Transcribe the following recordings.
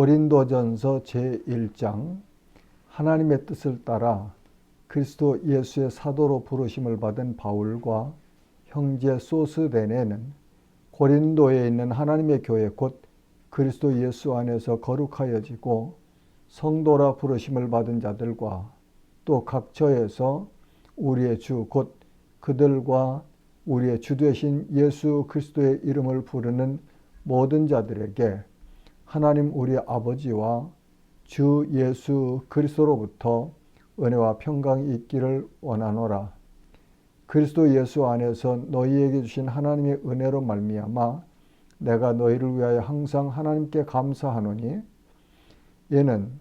고린도전서 제1장. 하나님의 뜻을 따라 그리스도 예수의 사도로 부르심을 받은 바울과 형제 소스데네는 고린도에 있는 하나님의 교회 곧 그리스도 예수 안에서 거룩하여지고 성도라 부르심을 받은 자들과 또 각처에서 우리의 주 곧 그들과 우리의 주 되신 예수 그리스도의 이름을 부르는 모든 자들에게 하나님 우리 아버지와 주 예수 그리스도로부터 은혜와 평강이 있기를 원하노라. 그리스도 예수 안에서 너희에게 주신 하나님의 은혜로 말미암아 내가 너희를 위하여 항상 하나님께 감사하노니 이는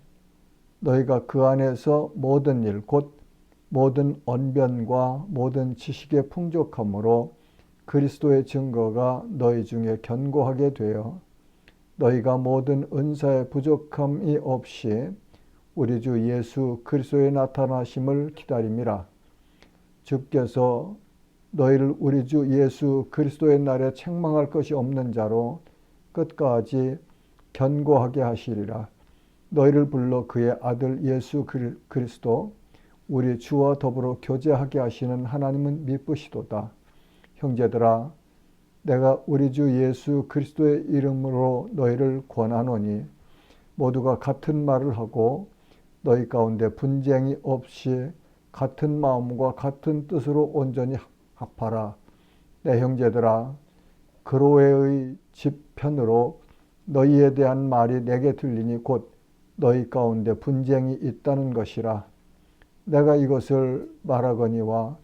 너희가 그 안에서 모든 일 곧 모든 언변과 모든 지식의 풍족함으로 그리스도의 증거가 너희 중에 견고하게 되어 너희가 모든 은사의 부족함이 없이 우리 주 예수 그리스도의 나타나심을 기다림이라. 주께서 너희를 우리 주 예수 그리스도의 날에 책망할 것이 없는 자로 끝까지 견고하게 하시리라. 너희를 불러 그의 아들 예수 그리스도 우리 주와 더불어 교제하게 하시는 하나님은 미쁘시도다. 형제들아, 내가 우리 주 예수 그리스도의 이름으로 너희를 권하노니 모두가 같은 말을 하고 너희 가운데 분쟁이 없이 같은 마음과 같은 뜻으로 온전히 합하라. 내 형제들아, 그로웨의 집 편으로 너희에 대한 말이 내게 들리니 곧 너희 가운데 분쟁이 있다는 것이라. 내가 이것을 말하거니와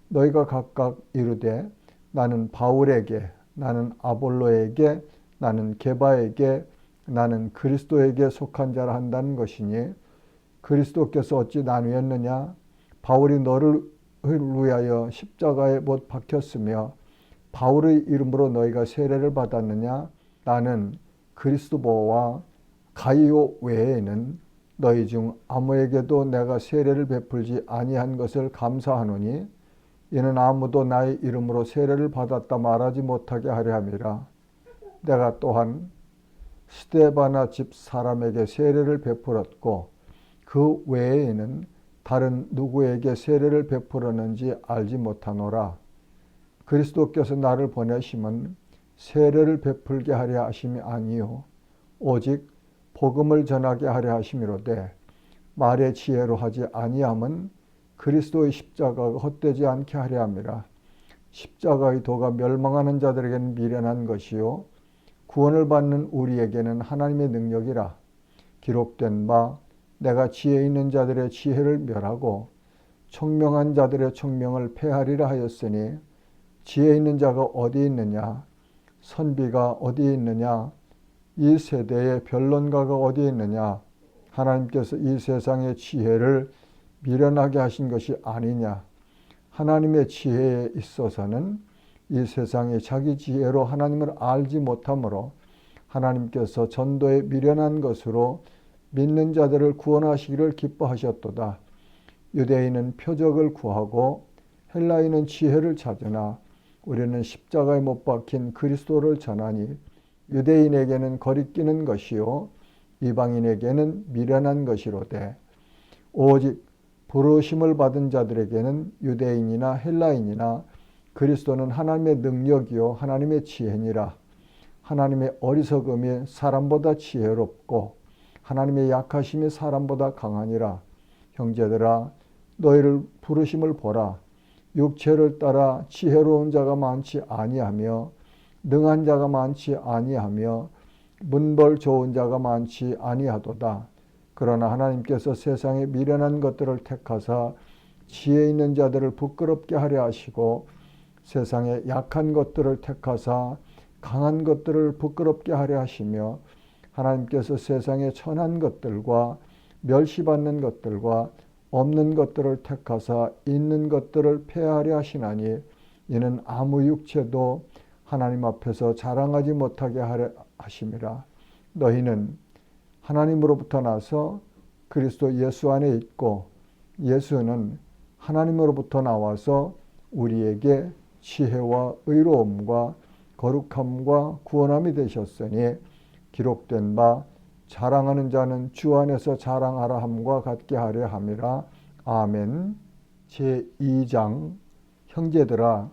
너희가 각각 이르되 나는 바울에게, 나는 아볼로에게, 나는 게바에게, 나는 그리스도에게 속한 자라 한다는 것이니 그리스도께서 어찌 나뉘었느냐? 바울이 너를 위하여 십자가에 못 박혔으며 바울의 이름으로 너희가 세례를 받았느냐? 나는 그리스도와 가이오 외에는 너희 중 아무에게도 내가 세례를 베풀지 아니한 것을 감사하노니 이는 아무도 나의 이름으로 세례를 받았다 말하지 못하게 하려 함이라. 내가 또한 스데바나 집 사람에게 세례를 베풀었고 그 외에는 다른 누구에게 세례를 베풀었는지 알지 못하노라. 그리스도께서 나를 보내심은 세례를 베풀게 하려 하심이 아니요 오직 복음을 전하게 하려 하심이로되 말의 지혜로 하지 아니함은 그리스도의 십자가가 헛되지 않게 하려 함이라. 십자가의 도가 멸망하는 자들에게는 미련한 것이요 구원을 받는 우리에게는 하나님의 능력이라. 기록된 바 내가 지혜 있는 자들의 지혜를 멸하고 총명한 자들의 총명을 폐하리라 하였으니 지혜 있는 자가 어디 있느냐? 선비가 어디 있느냐? 이 세대의 변론가가 어디 있느냐? 하나님께서 이 세상의 지혜를 미련하게 하신 것이 아니냐? 하나님의 지혜에 있어서는 이 세상이 자기 지혜로 하나님을 알지 못하므로 하나님께서 전도에 미련한 것으로 믿는 자들을 구원하시기를 기뻐하셨도다. 유대인은 표적을 구하고 헬라인은 지혜를 찾으나 우리는 십자가에 못 박힌 그리스도를 전하니 유대인에게는 거리끼는 것이요 이방인에게는 미련한 것이로되 오직 부르심을 받은 자들에게는 유대인이나 헬라인이나 그리스도는 하나님의 능력이요 하나님의 지혜니라. 하나님의 어리석음이 사람보다 지혜롭고 하나님의 약하심이 사람보다 강하니라. 형제들아, 너희를 부르심을 보라. 육체를 따라 지혜로운 자가 많지 아니하며 능한 자가 많지 아니하며 문벌 좋은 자가 많지 아니하도다. 그러나 하나님께서 세상에 미련한 것들을 택하사 지혜 있는 자들을 부끄럽게 하려 하시고 세상에 약한 것들을 택하사 강한 것들을 부끄럽게 하려 하시며 하나님께서 세상에 천한 것들과 멸시받는 것들과 없는 것들을 택하사 있는 것들을 폐하려 하시나니 이는 아무 육체도 하나님 앞에서 자랑하지 못하게 하려 하심이라. 너희는 하나님으로부터 나서 그리스도 예수 안에 있고 예수는 하나님으로부터 나와서 우리에게 지혜와 의로움과 거룩함과 구원함이 되셨으니 기록된 바 자랑하는 자는 주 안에서 자랑하라 함과 같게 하려 함이라. 아멘. 제2장 형제들아,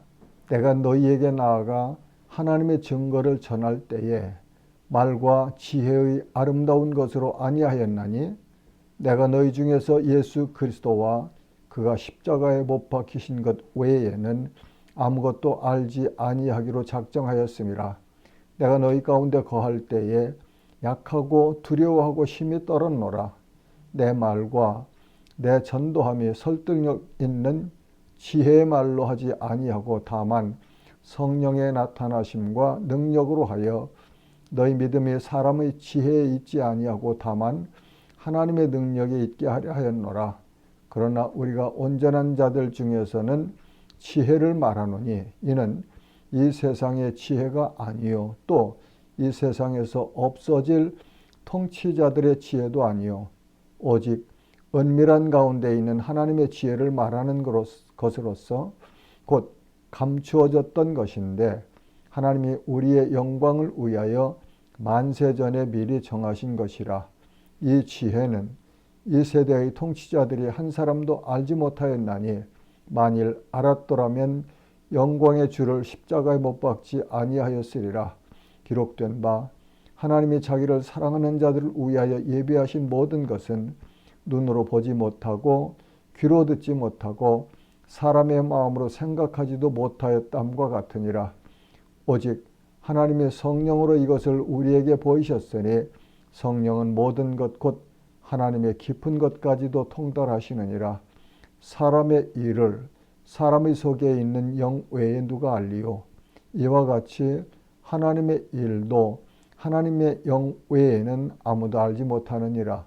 내가 너희에게 나아가 하나님의 증거를 전할 때에 말과 지혜의 아름다운 것으로 아니하였나니 내가 너희 중에서 예수 그리스도와 그가 십자가에 못 박히신 것 외에는 아무것도 알지 아니하기로 작정하였음이라. 내가 너희 가운데 거할 때에 약하고 두려워하고 심히 떨었노라. 내 말과 내 전도함이 설득력 있는 지혜의 말로 하지 아니하고 다만 성령의 나타나심과 능력으로 하여 너희 믿음이 사람의 지혜에 있지 아니하고 다만 하나님의 능력에 있게 하려 하였노라. 그러나 우리가 온전한 자들 중에서는 지혜를 말하노니 이는 이 세상의 지혜가 아니요 또 이 세상에서 없어질 통치자들의 지혜도 아니요 오직 은밀한 가운데 있는 하나님의 지혜를 말하는 것으로서 곧 감추어졌던 것인데 하나님이 우리의 영광을 위하여 만세전에 미리 정하신 것이라. 이 지혜는 이 세대의 통치자들이 한 사람도 알지 못하였나니 만일 알았더라면 영광의 주를 십자가에 못 박지 아니하였으리라. 기록된 바 하나님이 자기를 사랑하는 자들을 위하여 예비하신 모든 것은 눈으로 보지 못하고 귀로 듣지 못하고 사람의 마음으로 생각하지도 못하였담과 같으니라. 오직 하나님의 성령으로 이것을 우리에게 보이셨으니 성령은 모든 것 곧 하나님의 깊은 것까지도 통달하시느니라. 사람의 일을 사람의 속에 있는 영 외에 누가 알리요? 이와 같이 하나님의 일도 하나님의 영 외에는 아무도 알지 못하느니라.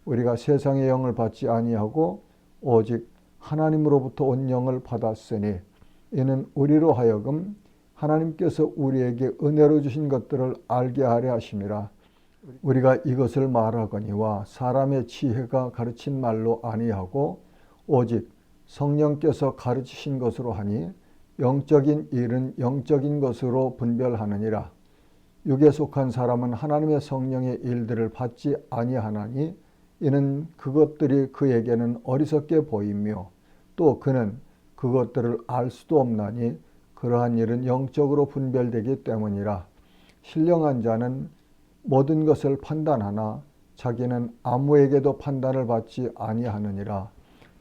우리가 세상의 영을 받지 아니하고 오직 하나님으로부터 온 영을 받았으니 이는 우리로 하여금 하나님께서 우리에게 은혜로 주신 것들을 알게 하려 하심이라. 우리가 이것을 말하거니와 사람의 지혜가 가르친 말로 아니하고 오직 성령께서 가르치신 것으로 하니 영적인 일은 영적인 것으로 분별하느니라. 육에 속한 사람은 하나님의 성령의 일들을 받지 아니하나니 이는 그것들이 그에게는 어리석게 보이며 또 그는 그것들을 알 수도 없나니 그러한 일은 영적으로 분별되기 때문이라. 신령한 자는 모든 것을 판단하나 자기는 아무에게도 판단을 받지 아니하느니라.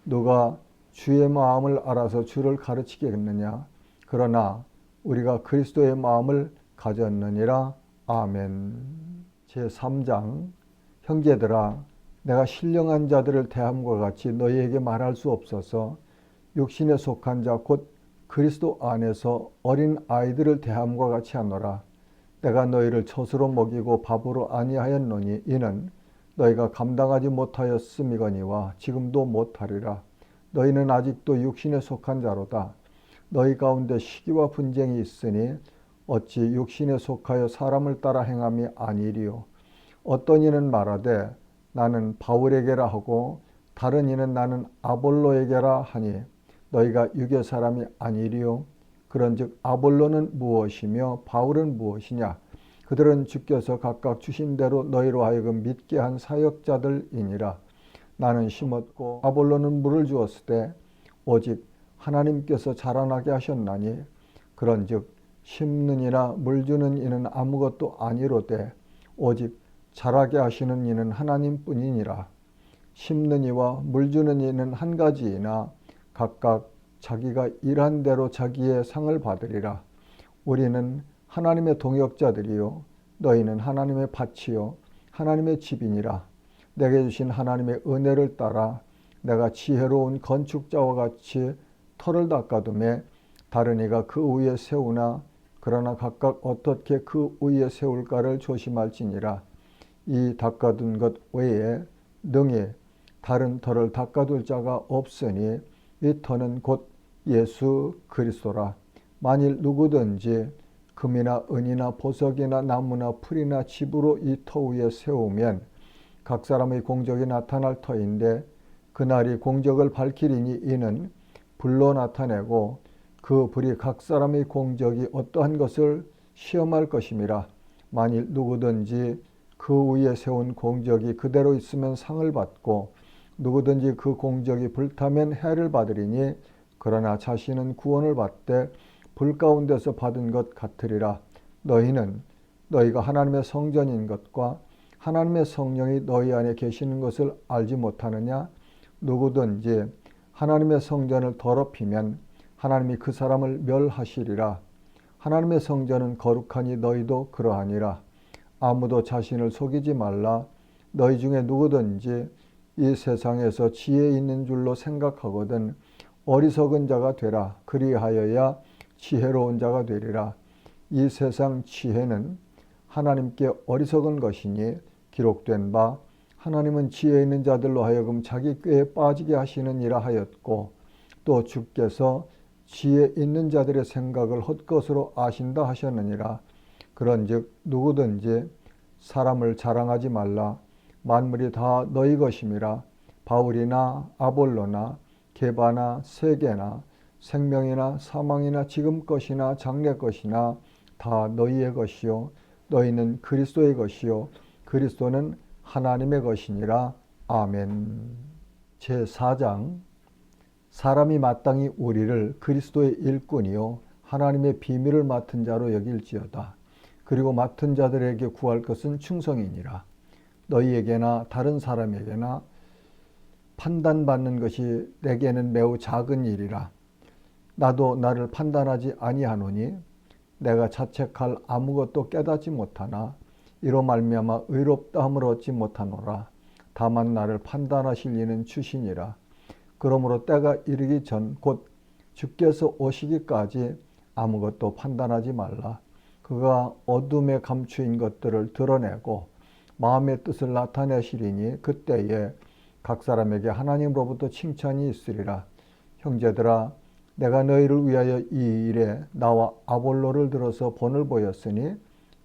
누가 주의 마음을 알아서 주를 가르치겠느냐? 그러나 우리가 그리스도의 마음을 가졌느니라. 아멘. 제3장 형제들아, 내가 신령한 자들을 대함과 같이 너희에게 말할 수 없어서 육신에 속한 자 곧 그리스도 안에서 어린 아이들을 대함과 같이 하노라. 내가 너희를 젖으로 먹이고 밥으로 아니하였노니 이는 너희가 감당하지 못하였음이거니와 지금도 못하리라. 너희는 아직도 육신에 속한 자로다. 너희 가운데 시기와 분쟁이 있으니 어찌 육신에 속하여 사람을 따라 행함이 아니리요. 어떤 이는 말하되 나는 바울에게라 하고 다른 이는 나는 아볼로에게라 하니 너희가 육의 사람이 아니리요. 그런즉 아볼로는 무엇이며 바울은 무엇이냐? 그들은 주께서 각각 주신 대로 너희로 하여금 믿게 한 사역자들이니라. 나는 심었고 아볼로는 물을 주었으되 오직 하나님께서 자라나게 하셨나니 그런즉 심는 이나 물 주는 이는 아무것도 아니로되 오직 자라게 하시는 이는 하나님뿐이니라. 심는 이와 물 주는 이는 한 가지이나 각각 자기가 일한 대로 자기의 상을 받으리라. 우리는 하나님의 동역자들이요 너희는 하나님의 밭이요 하나님의 집이니라. 내게 주신 하나님의 은혜를 따라 내가 지혜로운 건축자와 같이 터를 닦아두매 다른 이가 그 위에 세우나 그러나 각각 어떻게 그 위에 세울까를 조심할지니라. 이 닦아둔 것 외에 능히 다른 터를 닦아둘 자가 없으니 이 터는 곧 예수 그리스도라. 만일 누구든지 금이나 은이나 보석이나 나무나 풀이나 집으로 이 터 위에 세우면 각 사람의 공적이 나타날 터인데 그날이 공적을 밝히리니 이는 불로 나타내고 그 불이 각 사람의 공적이 어떠한 것을 시험할 것임이라. 만일 누구든지 그 위에 세운 공적이 그대로 있으면 상을 받고 누구든지 그 공적이 불타면 해를 받으리니 그러나 자신은 구원을 받되 불 가운데서 받은 것 같으리라. 너희는 너희가 하나님의 성전인 것과 하나님의 성령이 너희 안에 계시는 것을 알지 못하느냐? 누구든지 하나님의 성전을 더럽히면 하나님이 그 사람을 멸하시리라. 하나님의 성전은 거룩하니 너희도 그러하니라. 아무도 자신을 속이지 말라. 너희 중에 누구든지 이 세상에서 지혜 있는 줄로 생각하거든 어리석은 자가 되라. 그리하여야 지혜로운 자가 되리라. 이 세상 지혜는 하나님께 어리석은 것이니 기록된 바 하나님은 지혜 있는 자들로 하여금 자기 꾀에 빠지게 하시느니라 하였고 또 주께서 지혜 있는 자들의 생각을 헛것으로 아신다 하셨느니라. 그런즉 누구든지 사람을 자랑하지 말라. 만물이 다 너희 것임이라. 바울이나 아볼로나 게바나 세게나 생명이나 사망이나 지금 것이나 장래 것이나 다 너희의 것이요 너희는 그리스도의 것이요 그리스도는 하나님의 것이니라. 아멘. 제4장 사람이 마땅히 우리를 그리스도의 일꾼이요 하나님의 비밀을 맡은 자로 여길지어다. 그리고 맡은 자들에게 구할 것은 충성이니라. 너희에게나 다른 사람에게나 판단받는 것이 내게는 매우 작은 일이라. 나도 나를 판단하지 아니하노니 내가 자책할 아무것도 깨닫지 못하나 이로 말미암아 의롭다함을 얻지 못하노라. 다만 나를 판단하실 이는 주시니라. 그러므로 때가 이르기 전 곧 주께서 오시기까지 아무것도 판단하지 말라. 그가 어둠에 감추인 것들을 드러내고 마음의 뜻을 나타내시리니 그때에 각 사람에게 하나님으로부터 칭찬이 있으리라. 형제들아, 내가 너희를 위하여 이 일에 나와 아볼로를 들어서 본을 보였으니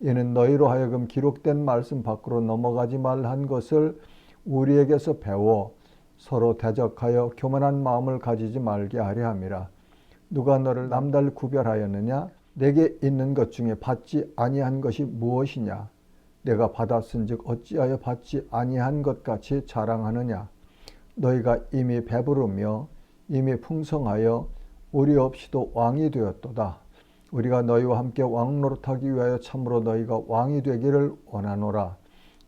이는 너희로 하여금 기록된 말씀 밖으로 넘어가지 말한 것을 우리에게서 배워 서로 대적하여 교만한 마음을 가지지 말게 하려 함이라. 누가 너를 남달 구별하였느냐? 내게 있는 것 중에 받지 아니한 것이 무엇이냐? 내가 받았은즉 어찌하여 받지 아니한 것 같이 자랑하느냐? 너희가 이미 배부르며 이미 풍성하여 우리 없이도 왕이 되었도다. 우리가 너희와 함께 왕노릇하기 위하여 참으로 너희가 왕이 되기를 원하노라.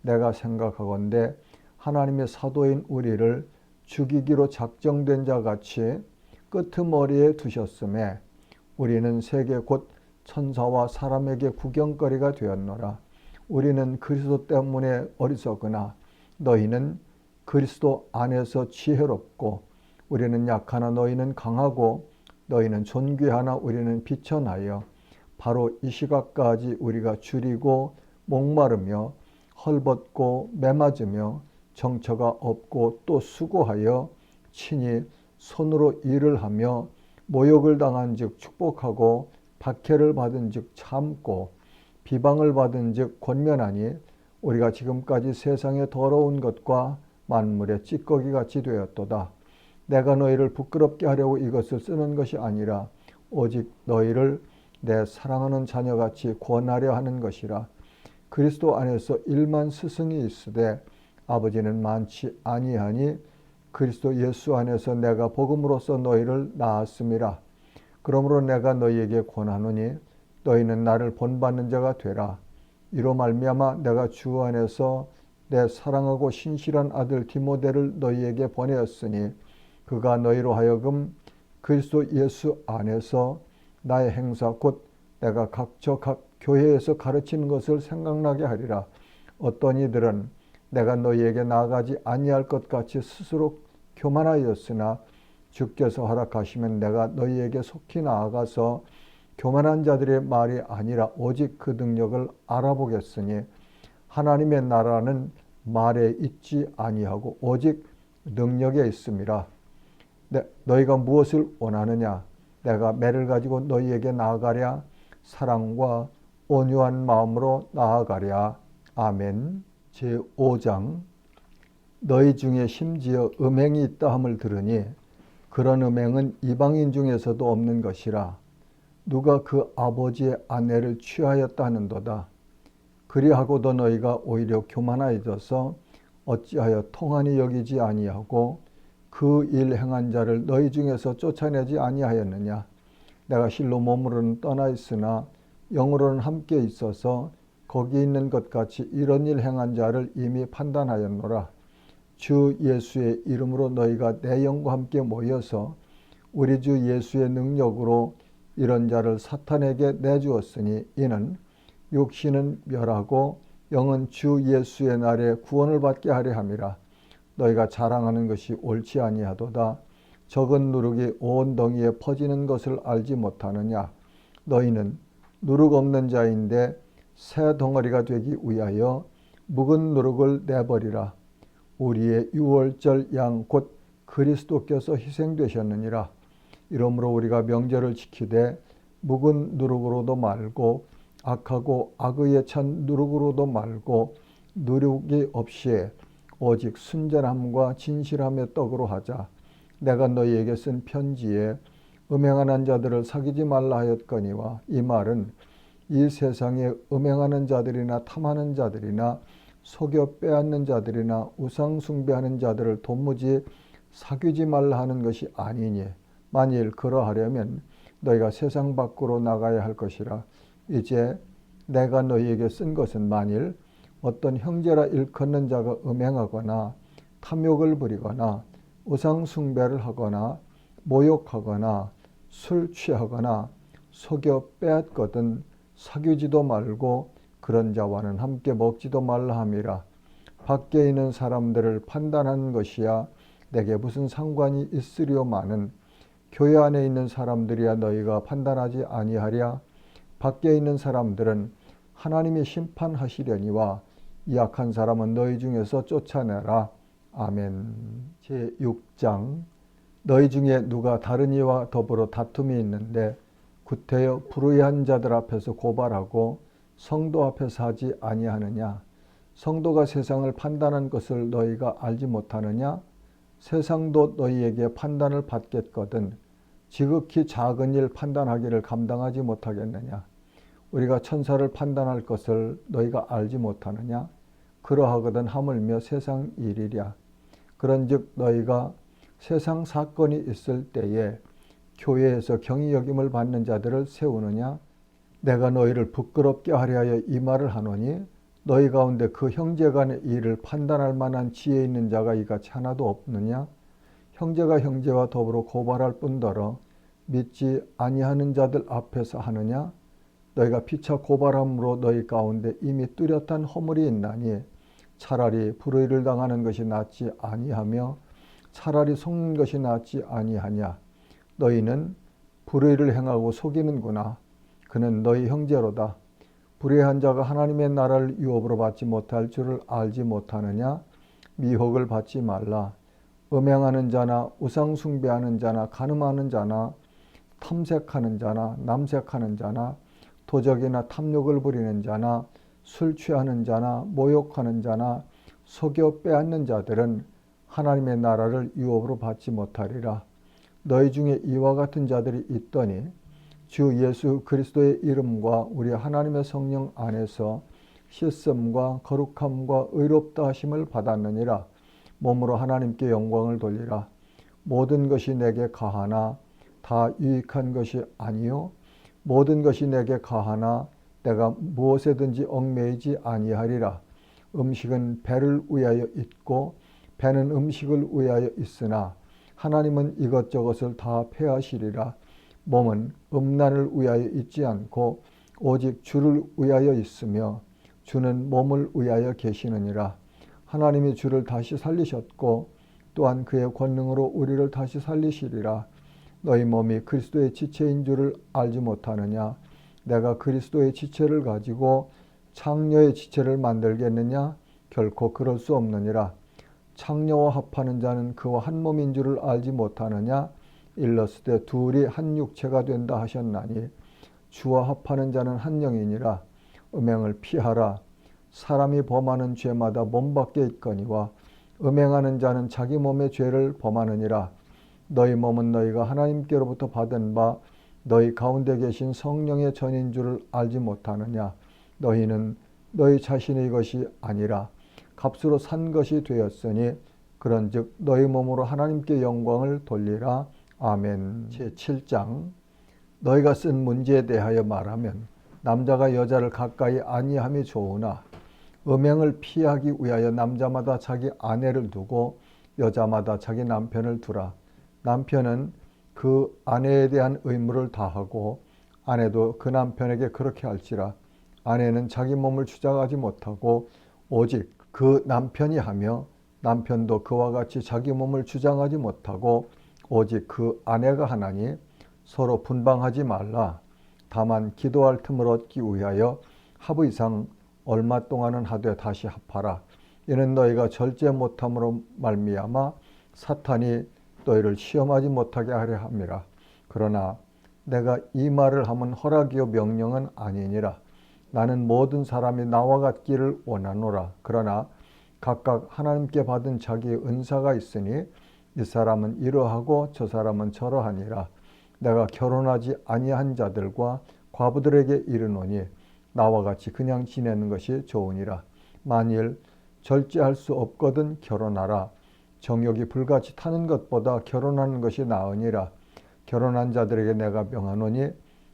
내가 생각하건대 하나님의 사도인 우리를 죽이기로 작정된 자 같이 끄트머리에 두셨음에 우리는 세계 곧 천사와 사람에게 구경거리가 되었노라. 우리는 그리스도 때문에 어리석으나 너희는 그리스도 안에서 지혜롭고 우리는 약하나 너희는 강하고 너희는 존귀하나 우리는 비천하여 바로 이 시각까지 우리가 줄이고 목마르며 헐벗고 매맞으며 정처가 없고 또 수고하여 친히 손으로 일을 하며 모욕을 당한 즉 축복하고 박해를 받은 즉 참고 비방을 받은 즉 권면하니 우리가 지금까지 세상의 더러운 것과 만물의 찌꺼기 같이 되었도다. 내가 너희를 부끄럽게 하려고 이것을 쓰는 것이 아니라 오직 너희를 내 사랑하는 자녀같이 권하려 하는 것이라. 그리스도 안에서 일만 스승이 있으되 아버지는 많지 아니하니 그리스도 예수 안에서 내가 복음으로써 너희를 낳았음이라. 그러므로 내가 너희에게 권하노니 너희는 나를 본받는 자가 되라. 이로 말미암아 내가 주 안에서 내 사랑하고 신실한 아들 디모데를 너희에게 보내었으니 그가 너희로 하여금 그리스도 예수 안에서 나의 행사 곧 내가 각 교회에서 가르치는 것을 생각나게 하리라. 어떤 이들은 내가 너희에게 나아가지 아니할 것 같이 스스로 교만하였으나 주께서 허락하시면 내가 너희에게 속히 나아가서 교만한 자들의 말이 아니라 오직 그 능력을 알아보겠으니 하나님의 나라는 말에 있지 아니하고 오직 능력에 있음이라. 너희가 무엇을 원하느냐? 내가 매를 가지고 너희에게 나아가랴. 사랑과 온유한 마음으로 나아가랴. 아멘. 제5장 너희 중에 심지어 음행이 있다 함을 들으니 그런 음행은 이방인 중에서도 없는 것이라. 누가 그 아버지의 아내를 취하였다 하는도다. 그리하고도 너희가 오히려 교만하여져서 어찌하여 통한이 여기지 아니하고 그 일 행한 자를 너희 중에서 쫓아내지 아니하였느냐. 내가 실로 몸으로는 떠나 있으나 영으로는 함께 있어서 거기 있는 것 같이 이런 일 행한 자를 이미 판단하였노라. 주 예수의 이름으로 너희가 내 영과 함께 모여서 우리 주 예수의 능력으로 이런 자를 사탄에게 내주었으니 이는 육신은 멸하고 영은 주 예수의 날에 구원을 받게 하려 함이라. 너희가 자랑하는 것이 옳지 아니하도다. 적은 누룩이 온 덩이에 퍼지는 것을 알지 못하느냐. 너희는 누룩 없는 자인데 새 덩어리가 되기 위하여 묵은 누룩을 내버리라. 우리의 유월절 양 곧 그리스도께서 희생되셨느니라. 이러므로 우리가 명절을 지키되 묵은 누룩으로도 말고 악하고 악의에 찬 누룩으로도 말고 누룩이 없이 오직 순전함과 진실함의 떡으로 하자. 내가 너희에게 쓴 편지에 음행하는 자들을 사귀지 말라 하였거니와 이 말은 이 세상에 음행하는 자들이나 탐하는 자들이나 속여 빼앗는 자들이나 우상 숭배하는 자들을 도무지 사귀지 말라 하는 것이 아니니 만일 그러하려면 너희가 세상 밖으로 나가야 할 것이라. 이제 내가 너희에게 쓴 것은 만일 어떤 형제라 일컫는 자가 음행하거나 탐욕을 부리거나 우상 숭배를 하거나 모욕하거나 술 취하거나 속여 빼앗거든 사귀지도 말고 그런 자와는 함께 먹지도 말라 함이라. 밖에 있는 사람들을 판단하는 것이야 내게 무슨 상관이 있으려마는 교회 안에 있는 사람들이야 너희가 판단하지 아니하랴. 밖에 있는 사람들은 하나님이 심판하시려니와 이 악한 사람은 너희 중에서 쫓아내라. 아멘. 제6장 너희 중에 누가 다른 이와 더불어 다툼이 있는데 구태여 불의한 자들 앞에서 고발하고 성도 앞에서 하지 아니하느냐. 성도가 세상을 판단한 것을 너희가 알지 못하느냐. 세상도 너희에게 판단을 받겠거든 지극히 작은 일 판단하기를 감당하지 못하겠느냐. 우리가 천사를 판단할 것을 너희가 알지 못하느냐. 그러하거든 하물며 세상 일이랴. 그런즉 너희가 세상 사건이 있을 때에 교회에서 경히 여김을 받는 자들을 세우느냐. 내가 너희를 부끄럽게 하려 하여 이 말을 하노니 너희 가운데 그 형제간의 일을 판단할 만한 지혜 있는 자가 이같이 하나도 없느냐. 형제가 형제와 더불어 고발할 뿐더러 믿지 아니하는 자들 앞에서 하느냐. 너희가 피차 고발함으로 너희 가운데 이미 뚜렷한 허물이 있나니 차라리 불의를 당하는 것이 낫지 아니하며 차라리 속는 것이 낫지 아니하냐. 너희는 불의를 행하고 속이는구나. 그는 너희 형제로다. 불의한 자가 하나님의 나라를 유업으로 받지 못할 줄을 알지 못하느냐. 미혹을 받지 말라. 음행하는 자나 우상 숭배하는 자나 간음하는 자나 탐색하는 자나 남색하는 자나 도적이나 탐욕을 부리는 자나 술 취하는 자나 모욕하는 자나 속여 빼앗는 자들은 하나님의 나라를 유업으로 받지 못하리라. 너희 중에 이와 같은 자들이 있더니 주 예수 그리스도의 이름과 우리 하나님의 성령 안에서 씻음과 거룩함과 의롭다 하심을 받았느니라. 몸으로 하나님께 영광을 돌리라. 모든 것이 내게 가하나 다 유익한 것이 아니요 모든 것이 내게 가하나 내가 무엇에든지 얽매이지 아니하리라. 음식은 배를 위하여 있고 배는 음식을 위하여 있으나 하나님은 이것저것을 다 폐하시리라. 몸은 음란을 위하여 있지 않고 오직 주를 위하여 있으며 주는 몸을 위하여 계시느니라. 하나님이 주를 다시 살리셨고 또한 그의 권능으로 우리를 다시 살리시리라. 너희 몸이 그리스도의 지체인 줄을 알지 못하느냐. 내가 그리스도의 지체를 가지고 창녀의 지체를 만들겠느냐. 결코 그럴 수 없느니라. 창녀와 합하는 자는 그와 한 몸인 줄을 알지 못하느냐. 일렀으되 둘이 한 육체가 된다 하셨나니 주와 합하는 자는 한 영이니라. 음행을 피하라. 사람이 범하는 죄마다 몸 밖에 있거니와 음행하는 자는 자기 몸의 죄를 범하느니라. 너희 몸은 너희가 하나님께로부터 받은 바 너희 가운데 계신 성령의 전인 줄을 알지 못하느냐. 너희는 너희 자신의 것이 아니라 값으로 산 것이 되었으니 그런즉 너희 몸으로 하나님께 영광을 돌리라. 아멘. 제7장 너희가 쓴 문제에 대하여 말하면 남자가 여자를 가까이 아니함이 좋으나 음행을 피하기 위하여 남자마다 자기 아내를 두고 여자마다 자기 남편을 두라. 남편은 그 아내에 대한 의무를 다하고 아내도 그 남편에게 그렇게 할지라. 아내는 자기 몸을 주장하지 못하고 오직 그 남편이 하며 남편도 그와 같이 자기 몸을 주장하지 못하고 오직 그 아내가 하나니 서로 분방하지 말라. 다만 기도할 틈을 얻기 위하여 하부 이상 얼마 동안은 하되 다시 합하라. 이는 너희가 절제 못함으로 말미암아 사탄이 너희를 시험하지 못하게 하려 함이라. 그러나 내가 이 말을 하면 허락이요 명령은 아니니라. 나는 모든 사람이 나와 같기를 원하노라. 그러나 각각 하나님께 받은 자기의 은사가 있으니 이 사람은 이러하고 저 사람은 저러하니라. 내가 결혼하지 아니한 자들과 과부들에게 이르노니 나와 같이 그냥 지내는 것이 좋으니라. 만일 절제할 수 없거든 결혼하라. 정욕이 불같이 타는 것보다 결혼하는 것이 나으니라. 결혼한 자들에게 내가 명하노니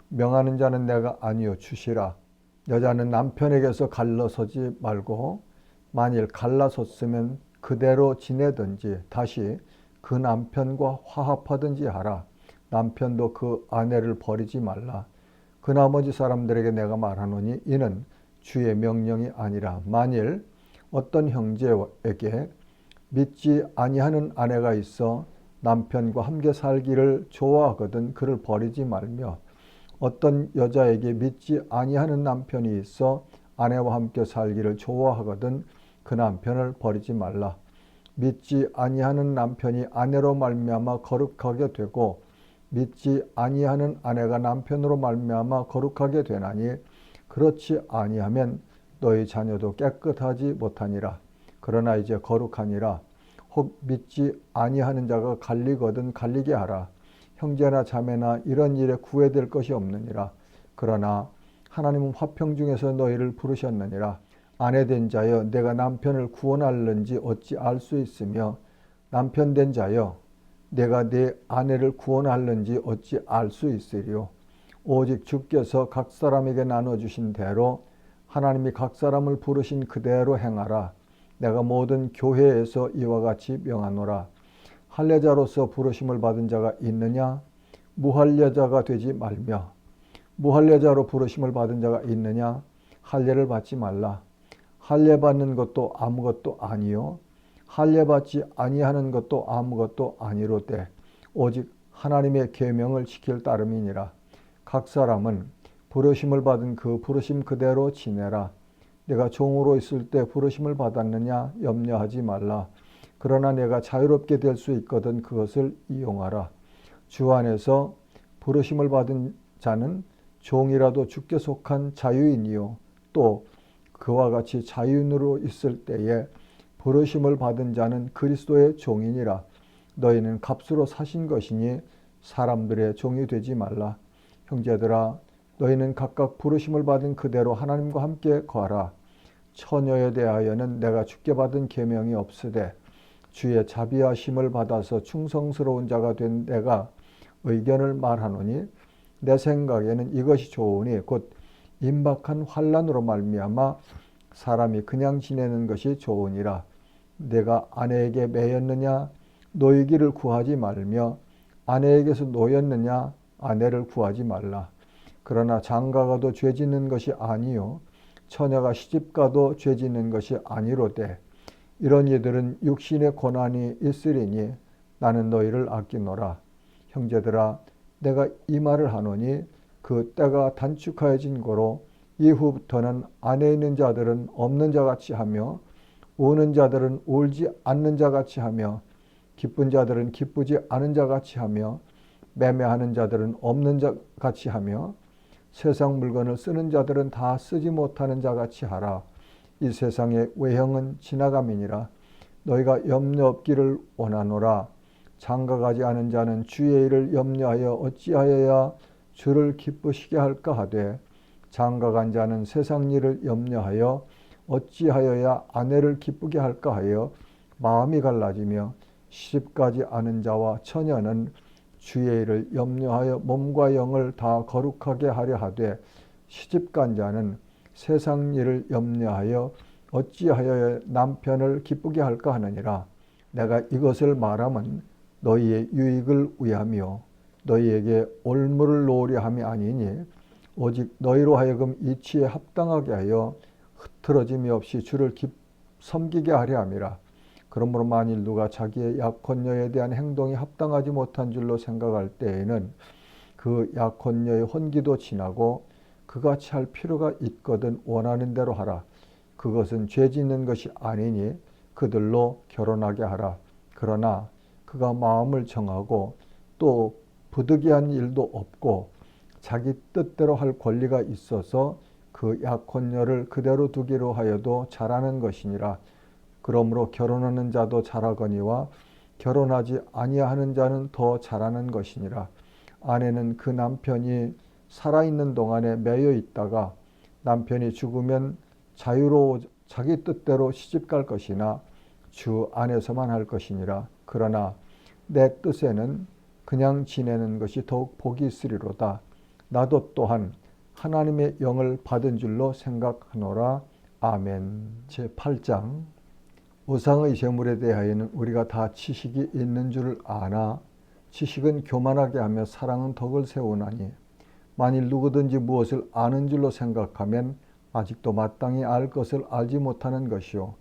명하는 자는 내가 아니요 주시라. 여자는 남편에게서 갈라서지 말고 만일 갈라섰으면 그대로 지내든지 다시 그 남편과 화합하든지 하라. 남편도 그 아내를 버리지 말라. 그 나머지 사람들에게 내가 말하노니 이는 주의 명령이 아니라 만일 어떤 형제에게 믿지 아니하는 아내가 있어 남편과 함께 살기를 좋아하거든 그를 버리지 말며 어떤 여자에게 믿지 아니하는 남편이 있어 아내와 함께 살기를 좋아하거든 그 남편을 버리지 말라. 믿지 아니하는 남편이 아내로 말미암아 거룩하게 되고 믿지 아니하는 아내가 남편으로 말미암아 거룩하게 되나니 그렇지 아니하면 너희 자녀도 깨끗하지 못하니라. 그러나 이제 거룩하니라. 혹 믿지 아니하는 자가 갈리거든 갈리게 하라. 형제나 자매나 이런 일에 구애될 것이 없느니라. 그러나 하나님은 화평 중에서 너희를 부르셨느니라. 아내된 자여 내가 남편을 구원할는지 어찌 알 수 있으며 남편된 자여 내가 내 아내를 구원할는지 어찌 알 수 있으리요. 오직 주께서 각 사람에게 나눠주신 대로 하나님이 각 사람을 부르신 그대로 행하라. 내가 모든 교회에서 이와 같이 명하노라. 할례자로서 부르심을 받은 자가 있느냐? 무할례자가 되지 말며 무할례자로 부르심을 받은 자가 있느냐? 할례를 받지 말라. 할례 받는 것도 아무것도 아니요 할례 받지 아니하는 것도 아무것도 아니로되 오직 하나님의 계명을 지킬 따름이니라. 각 사람은 부르심을 받은 그 부르심 그대로 지내라. 내가 종으로 있을 때 부르심을 받았느냐 염려하지 말라. 그러나 내가 자유롭게 될 수 있거든 그것을 이용하라. 주 안에서 부르심을 받은 자는 종이라도 주께 속한 자유인이요 또 그와 같이 자유인으로 있을 때에 부르심을 받은 자는 그리스도의 종이니라. 너희는 값으로 사신 것이니 사람들의 종이 되지 말라. 형제들아 너희는 각각 부르심을 받은 그대로 하나님과 함께 거하라. 처녀에 대하여는 내가 주께 받은 계명이 없으되 주의 자비하심을 받아서 충성스러운 자가 된 내가 의견을 말하노니 내 생각에는 이것이 좋으니 곧 임박한 환난으로 말미암아 사람이 그냥 지내는 것이 좋으니라. 내가 아내에게 매였느냐 노이기를 구하지 말며 아내에게서 노였느냐 아내를 구하지 말라. 그러나 장가가도 죄 짓는 것이 아니요 처녀가 시집가도 죄 짓는 것이 아니로되 이런 이들은 육신의 고난이 있으리니 나는 너희를 아끼노라. 형제들아 내가 이 말을 하노니 그 때가 단축하여진 고로 이후부터는 안에 있는 자들은 없는 자같이 하며 우는 자들은 울지 않는 자같이 하며 기쁜 자들은 기쁘지 않은 자같이 하며 매매하는 자들은 없는 자같이 하며 세상 물건을 쓰는 자들은 다 쓰지 못하는 자같이 하라. 이 세상의 외형은 지나감이니라. 너희가 염려 없기를 원하노라. 장가가지 않은 자는 주의 일을 염려하여 어찌하여야 주를 기쁘시게 할까 하되 장가간 자는 세상 일을 염려하여 어찌하여야 아내를 기쁘게 할까 하여 마음이 갈라지며 시집가지 않은 자와 처녀는 주의 일을 염려하여 몸과 영을 다 거룩하게 하려 하되 시집간 자는 세상 일을 염려하여 어찌하여 남편을 기쁘게 할까 하느니라. 내가 이것을 말함은 너희의 유익을 위하며 너희에게 올무를 놓으려 함이 아니니 오직 너희로 하여금 이치에 합당하게 하여 흐트러짐이 없이 주를 섬기게 하려 함이라. 그러므로 만일 누가 자기의 약혼녀에 대한 행동이 합당하지 못한 줄로 생각할 때에는 그 약혼녀의 혼기도 지나고 그같이 할 필요가 있거든 원하는 대로 하라. 그것은 죄 짓는 것이 아니니 그들로 결혼하게 하라. 그러나 그가 마음을 정하고 또 부득이한 일도 없고 자기 뜻대로 할 권리가 있어서 그 약혼녀를 그대로 두기로 하여도 잘하는 것이니라. 그러므로 결혼하는 자도 잘하거니와 결혼하지 아니하는 자는 더 잘하는 것이니라. 아내는 그 남편이 살아있는 동안에 매여 있다가 남편이 죽으면 자유로 자기 뜻대로 시집갈 것이나 주 안에서만 할 것이니라. 그러나 내 뜻에는 그냥 지내는 것이 더욱 복이 있으리로다. 나도 또한 하나님의 영을 받은 줄로 생각하노라. 아멘. 제8장 우상의 제물에 대하여는 우리가 다 지식이 있는 줄 아나 지식은 교만하게 하며 사랑은 덕을 세우나니 만일 누구든지 무엇을 아는 줄로 생각하면 아직도 마땅히 알 것을 알지 못하는 것이요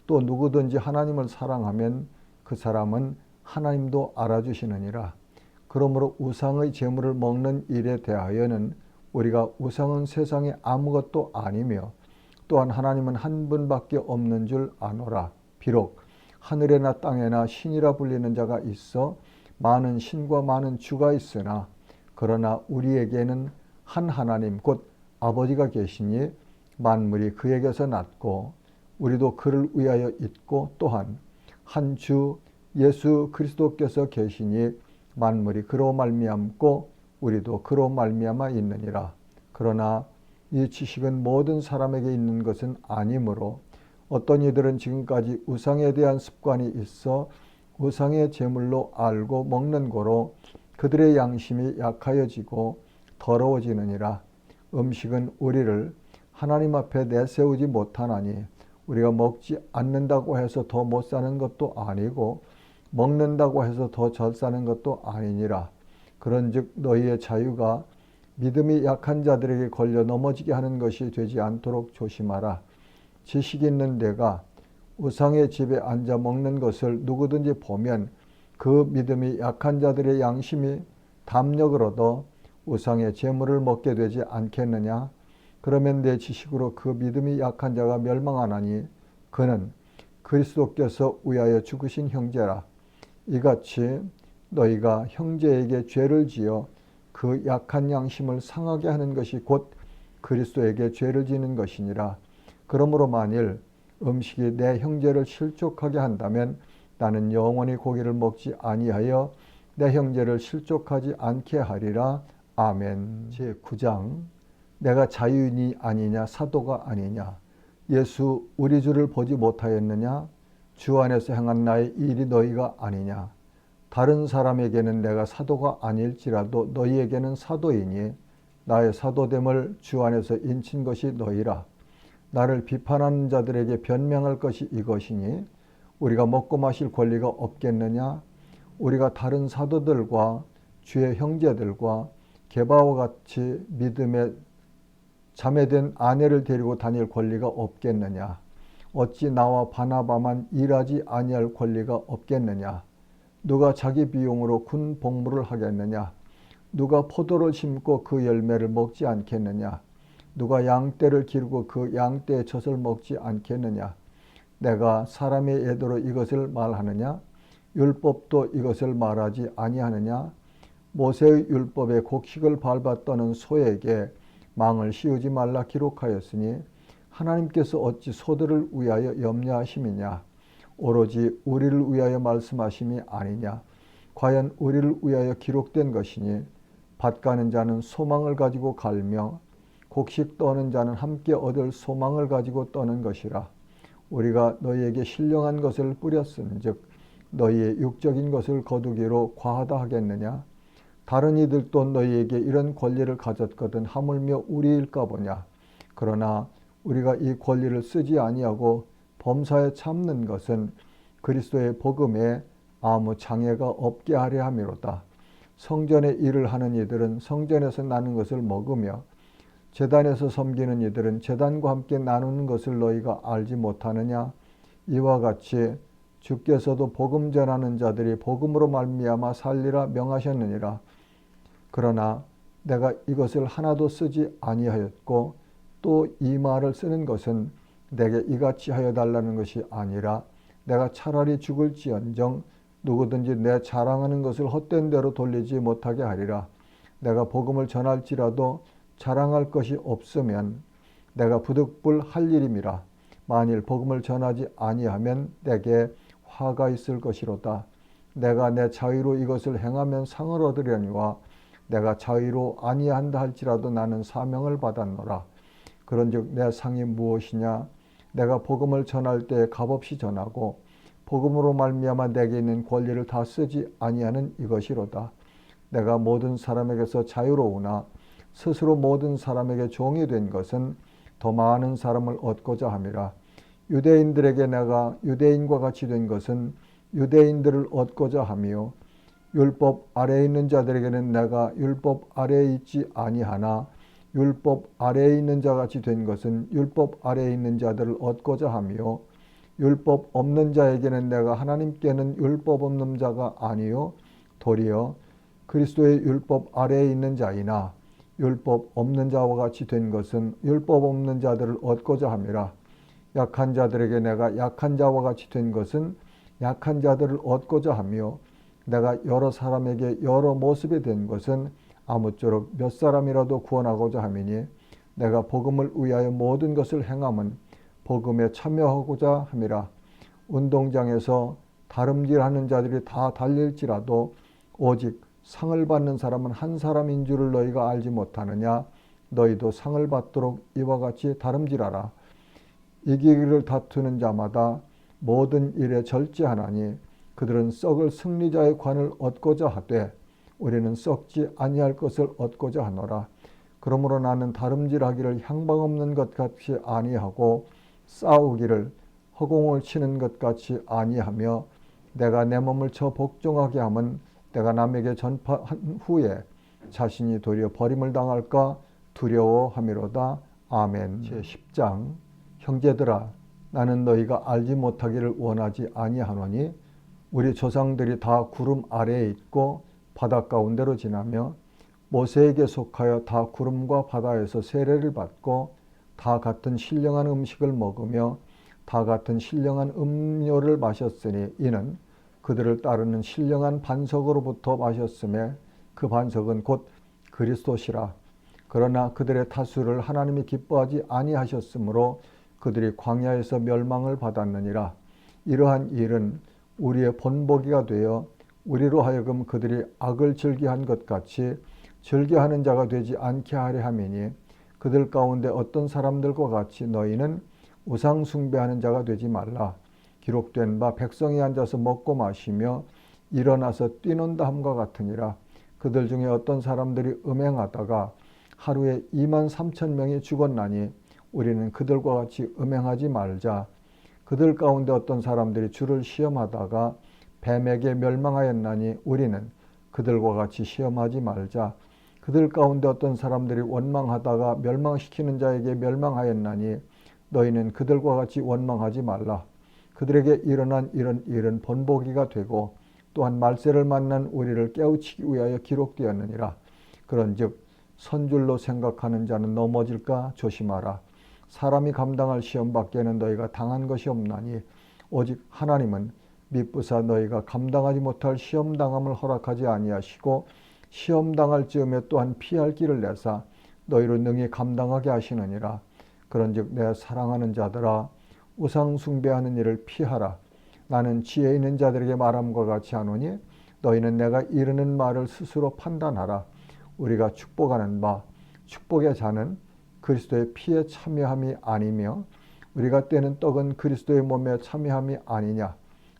또 누구든지 하나님을 사랑하면 그 사람은 하나님도 알아주시느니라. 그러므로 우상의 제물을 먹는 일에 대하여는 우리가 우상은 세상에 아무것도 아니며 또한 하나님은 한 분밖에 없는 줄 아노라. 비록 하늘에나 땅에나 신이라 불리는 자가 있어 많은 신과 많은 주가 있으나 그러나 우리에게는 한 하나님 곧 아버지가 계시니 만물이 그에게서 났고 우리도 그를 위하여 있고 또한 한 주 예수 그리스도께서 계시니 만물이 그로 말미암고 우리도 그로 말미암아 있느니라. 그러나 이 지식은 모든 사람에게 있는 것은 아니므로 어떤 이들은 지금까지 우상에 대한 습관이 있어 우상의 제물로 알고 먹는 고로 그들의 양심이 약하여지고 더러워지느니라. 음식은 우리를 하나님 앞에 내세우지 못하나니 우리가 먹지 않는다고 해서 더 못 사는 것도 아니고 먹는다고 해서 더 잘 사는 것도 아니니라. 그런즉 너희의 자유가 믿음이 약한 자들에게 걸려 넘어지게 하는 것이 되지 않도록 조심하라. 지식 있는 내가 우상의 집에 앉아 먹는 것을 누구든지 보면 그 믿음이 약한 자들의 양심이 담력을 얻어 우상의 제물을 먹게 되지 않겠느냐. 그러면 내 지식으로 그 믿음이 약한 자가 멸망하나니 그는 그리스도께서 위하여 죽으신 형제라. 이같이 너희가 형제에게 죄를 지어 그 약한 양심을 상하게 하는 것이 곧 그리스도에게 죄를 지는 것이니라. 그러므로 만일 음식이 내 형제를 실족하게 한다면 나는 영원히 고기를 먹지 아니하여 내 형제를 실족하지 않게 하리라. 아멘. 제9장 내가 자유인이 아니냐 사도가 아니냐. 예수 우리 주를 보지 못하였느냐. 주 안에서 행한 나의 일이 너희가 아니냐. 다른 사람에게는 내가 사도가 아닐지라도 너희에게는 사도이니 나의 사도됨을 주 안에서 인친 것이 너희라. 나를 비판하는 자들에게 변명할 것이 이것이니 우리가 먹고 마실 권리가 없겠느냐. 우리가 다른 사도들과 주의 형제들과 게바와 같이 믿음에 자매된 아내를 데리고 다닐 권리가 없겠느냐. 어찌 나와 바나바만 일하지 아니할 권리가 없겠느냐. 누가 자기 비용으로 군 복무를 하겠느냐. 누가 포도를 심고 그 열매를 먹지 않겠느냐. 누가 양떼를 기르고 그 양떼의 젖을 먹지 않겠느냐. 내가 사람의 예도로 이것을 말하느냐. 율법도 이것을 말하지 아니하느냐. 모세의 율법에 곡식을 밟아 떠는 소에게 망을 씌우지 말라 기록하였으니 하나님께서 어찌 소들을 위하여 염려하심이냐. 오로지 우리를 위하여 말씀하심이 아니냐. 과연 우리를 위하여 기록된 것이니 밭 가는 자는 소망을 가지고 갈며 곡식 떠는 자는 함께 얻을 소망을 가지고 떠는 것이라. 우리가 너희에게 신령한 것을 뿌렸은즉 너희의 육적인 것을 거두기로 과하다 하겠느냐. 다른 이들도 너희에게 이런 권리를 가졌거든 하물며 우리일까 보냐. 그러나 우리가 이 권리를 쓰지 아니하고 범사에 참는 것은 그리스도의 복음에 아무 장애가 없게 하려 함이로다. 성전의 일을 하는 이들은 성전에서 나는 것을 먹으며 제단에서 섬기는 이들은 제단과 함께 나누는 것을 너희가 알지 못하느냐. 이와 같이 주께서도 복음 전하는 자들이 복음으로 말미암아 살리라 명하셨느니라. 그러나 내가 이것을 하나도 쓰지 아니하였고 또 이 말을 쓰는 것은 내게 이같이 하여 달라는 것이 아니라 내가 차라리 죽을지언정 누구든지 내 자랑하는 것을 헛된 대로 돌리지 못하게 하리라. 내가 복음을 전할지라도 자랑할 것이 없으면 내가 부득불할 일임이라. 만일 복음을 전하지 아니하면 내게 화가 있을 것이로다. 내가 내 자유로 이것을 행하면 상을 얻으려니와 내가 자유로 아니한다 할지라도 나는 사명을 받았노라. 그런즉 내 상이 무엇이냐. 내가 복음을 전할 때 값없이 전하고 복음으로 말미암아 내게 있는 권리를 다 쓰지 아니하는 이것이로다. 내가 모든 사람에게서 자유로우나 스스로 모든 사람에게 종이 된 것은 더 많은 사람을 얻고자 함이라. 유대인들에게 내가 유대인과 같이 된 것은 유대인들을 얻고자 하며 율법 아래에 있는 자들에게는 내가 율법 아래에 있지 아니하나 율법 아래에 있는 자같이 된 것은 율법 아래에 있는 자들을 얻고자 하며 율법 없는 자에게는 내가 하나님께는 율법 없는 자가 아니요 도리어 그리스도의 율법 아래에 있는 자이나 율법 없는 자와 같이 된 것은 율법 없는 자들을 얻고자 함이라. 약한 자들에게 내가 약한 자와 같이 된 것은 약한 자들을 얻고자 하며 내가 여러 사람에게 여러 모습이 된 것은 아무쪼록 몇 사람이라도 구원하고자 함이니 내가 복음을 위하여 모든 것을 행함은 복음에 참여하고자 함이라. 운동장에서 다름질하는 자들이 다 달릴지라도 오직 상을 받는 사람은 한 사람인 줄을 너희가 알지 못하느냐. 너희도 상을 받도록 이와 같이 다름질하라. 이기기를 다투는 자마다 모든 일에 절제하나니 그들은 썩을 승리자의 관을 얻고자 하되 우리는 썩지 아니할 것을 얻고자 하노라. 그러므로 나는 다름질하기를 향방 없는 것 같이 아니하고 싸우기를 허공을 치는 것 같이 아니하며 내가 내 몸을 저 복종하게 함은 내가 남에게 전파한 후에 자신이 도리어 버림을 당할까 두려워함이로다. 아멘. 제10장 형제들아 나는 너희가 알지 못하기를 원하지 아니하노니 우리 조상들이 다 구름 아래에 있고 바다 가운데로 지나며 모세에게 속하여 다 구름과 바다에서 세례를 받고 다 같은 신령한 음식을 먹으며 다 같은 신령한 음료를 마셨으니 이는 그들을 따르는 신령한 반석으로부터 마셨음에 그 반석은 곧 그리스도시라. 그러나 그들의 타수를 하나님이 기뻐하지 아니하셨으므로 그들이 광야에서 멸망을 받았느니라. 이러한 일은 우리의 본보기가 되어 우리로 하여금 그들이 악을 즐겨한 것 같이 즐겨하는 자가 되지 않게 하려 함이니 그들 가운데 어떤 사람들과 같이 너희는 우상 숭배하는 자가 되지 말라. 기록된 바 백성이 앉아서 먹고 마시며 일어나서 뛰논다 함과 같으니라. 그들 중에 어떤 사람들이 음행하다가 하루에 23,000명이 죽었나니 우리는 그들과 같이 음행하지 말자. 그들 가운데 어떤 사람들이 주를 시험하다가 뱀에게 멸망하였나니 우리는 그들과 같이 시험하지 말자. 그들 가운데 어떤 사람들이 원망하다가 멸망시키는 자에게 멸망하였나니 너희는 그들과 같이 원망하지 말라. 그들에게 일어난 이런 일은 본보기가 되고 또한 말세를 만난 우리를 깨우치기 위하여 기록되었느니라. 그런즉 선줄로 생각하는 자는 넘어질까 조심하라. 사람이 감당할 시험 밖에는 너희가 당한 것이 없나니 오직 하나님은 미쁘사 너희가 감당하지 못할 시험 당함을 허락하지 아니하시고 시험 당할 즈음에 또한 피할 길을 내사 너희를 능히 감당하게 하시느니라. 그런즉 내 사랑하는 자들아 우상 숭배하는 일을 피하라. 나는 지혜 있는 자들에게 말함과 같이 하노니 너희는 내가 이르는 말을 스스로 판단하라. 우리가 축복하는 바 축복의 자는 그리스도의 피에 참여함이 아니며 우리가 떼는 떡은 그리스도의 몸에 참여함이 아니냐.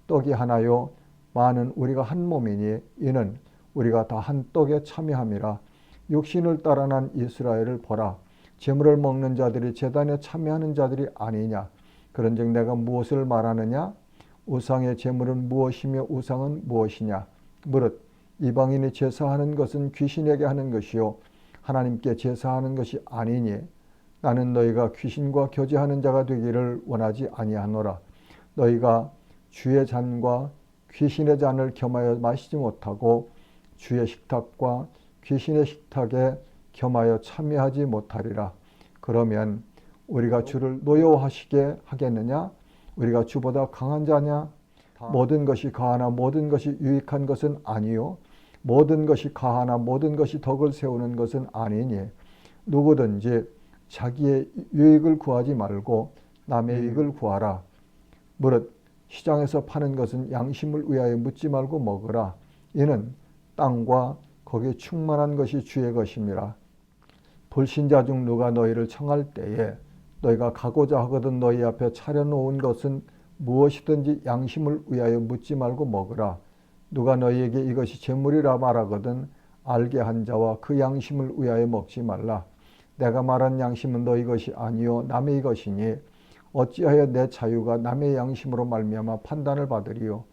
떡이 하나요 많은 우리가 한 몸이니 이는 우리가 다 한 떡에 참여함이라. 육신을 따라 난 이스라엘을 보라. 제물을 먹는 자들이 제단에 참여하는 자들이 아니냐. 그런즉 내가 무엇을 말하느냐. 우상의 제물은 무엇이며 우상은 무엇이냐. 무릇 이방인이 제사하는 것은 귀신에게 하는 것이요 하나님께 제사하는 것이 아니니 나는 너희가 귀신과 교제하는 자가 되기를 원하지 아니하노라. 너희가 주의 잔과 귀신의 잔을 겸하여 마시지 못하고 주의 식탁과 귀신의 식탁에 겸하여 참여하지 못하리라. 그러면 우리가 주를 노여워하시게 하겠느냐? 우리가 주보다 강한 자냐? 모든 것이 가하나 모든 것이 유익한 것은 아니요 모든 것이 가하나 모든 것이 덕을 세우는 것은 아니니 누구든지 자기의 유익을 구하지 말고 남의 이익을 구하라. 무릇 시장에서 파는 것은 양심을 위하여 묻지 말고 먹으라. 이는 땅과 거기에 충만한 것이 주의 것임이라. 불신자 중 누가 너희를 청할 때에 너희가 가고자 하거든 너희 앞에 차려놓은 것은 무엇이든지 양심을 위하여 묻지 말고 먹으라. 누가 너희에게 이것이 제물이라 말하거든 알게 한 자와 그 양심을 위하여 먹지 말라. 내가 말한 양심은 너희 것이 아니요 남의 것이니 어찌하여 내 자유가 남의 양심으로 말미암아 판단을 받으리요.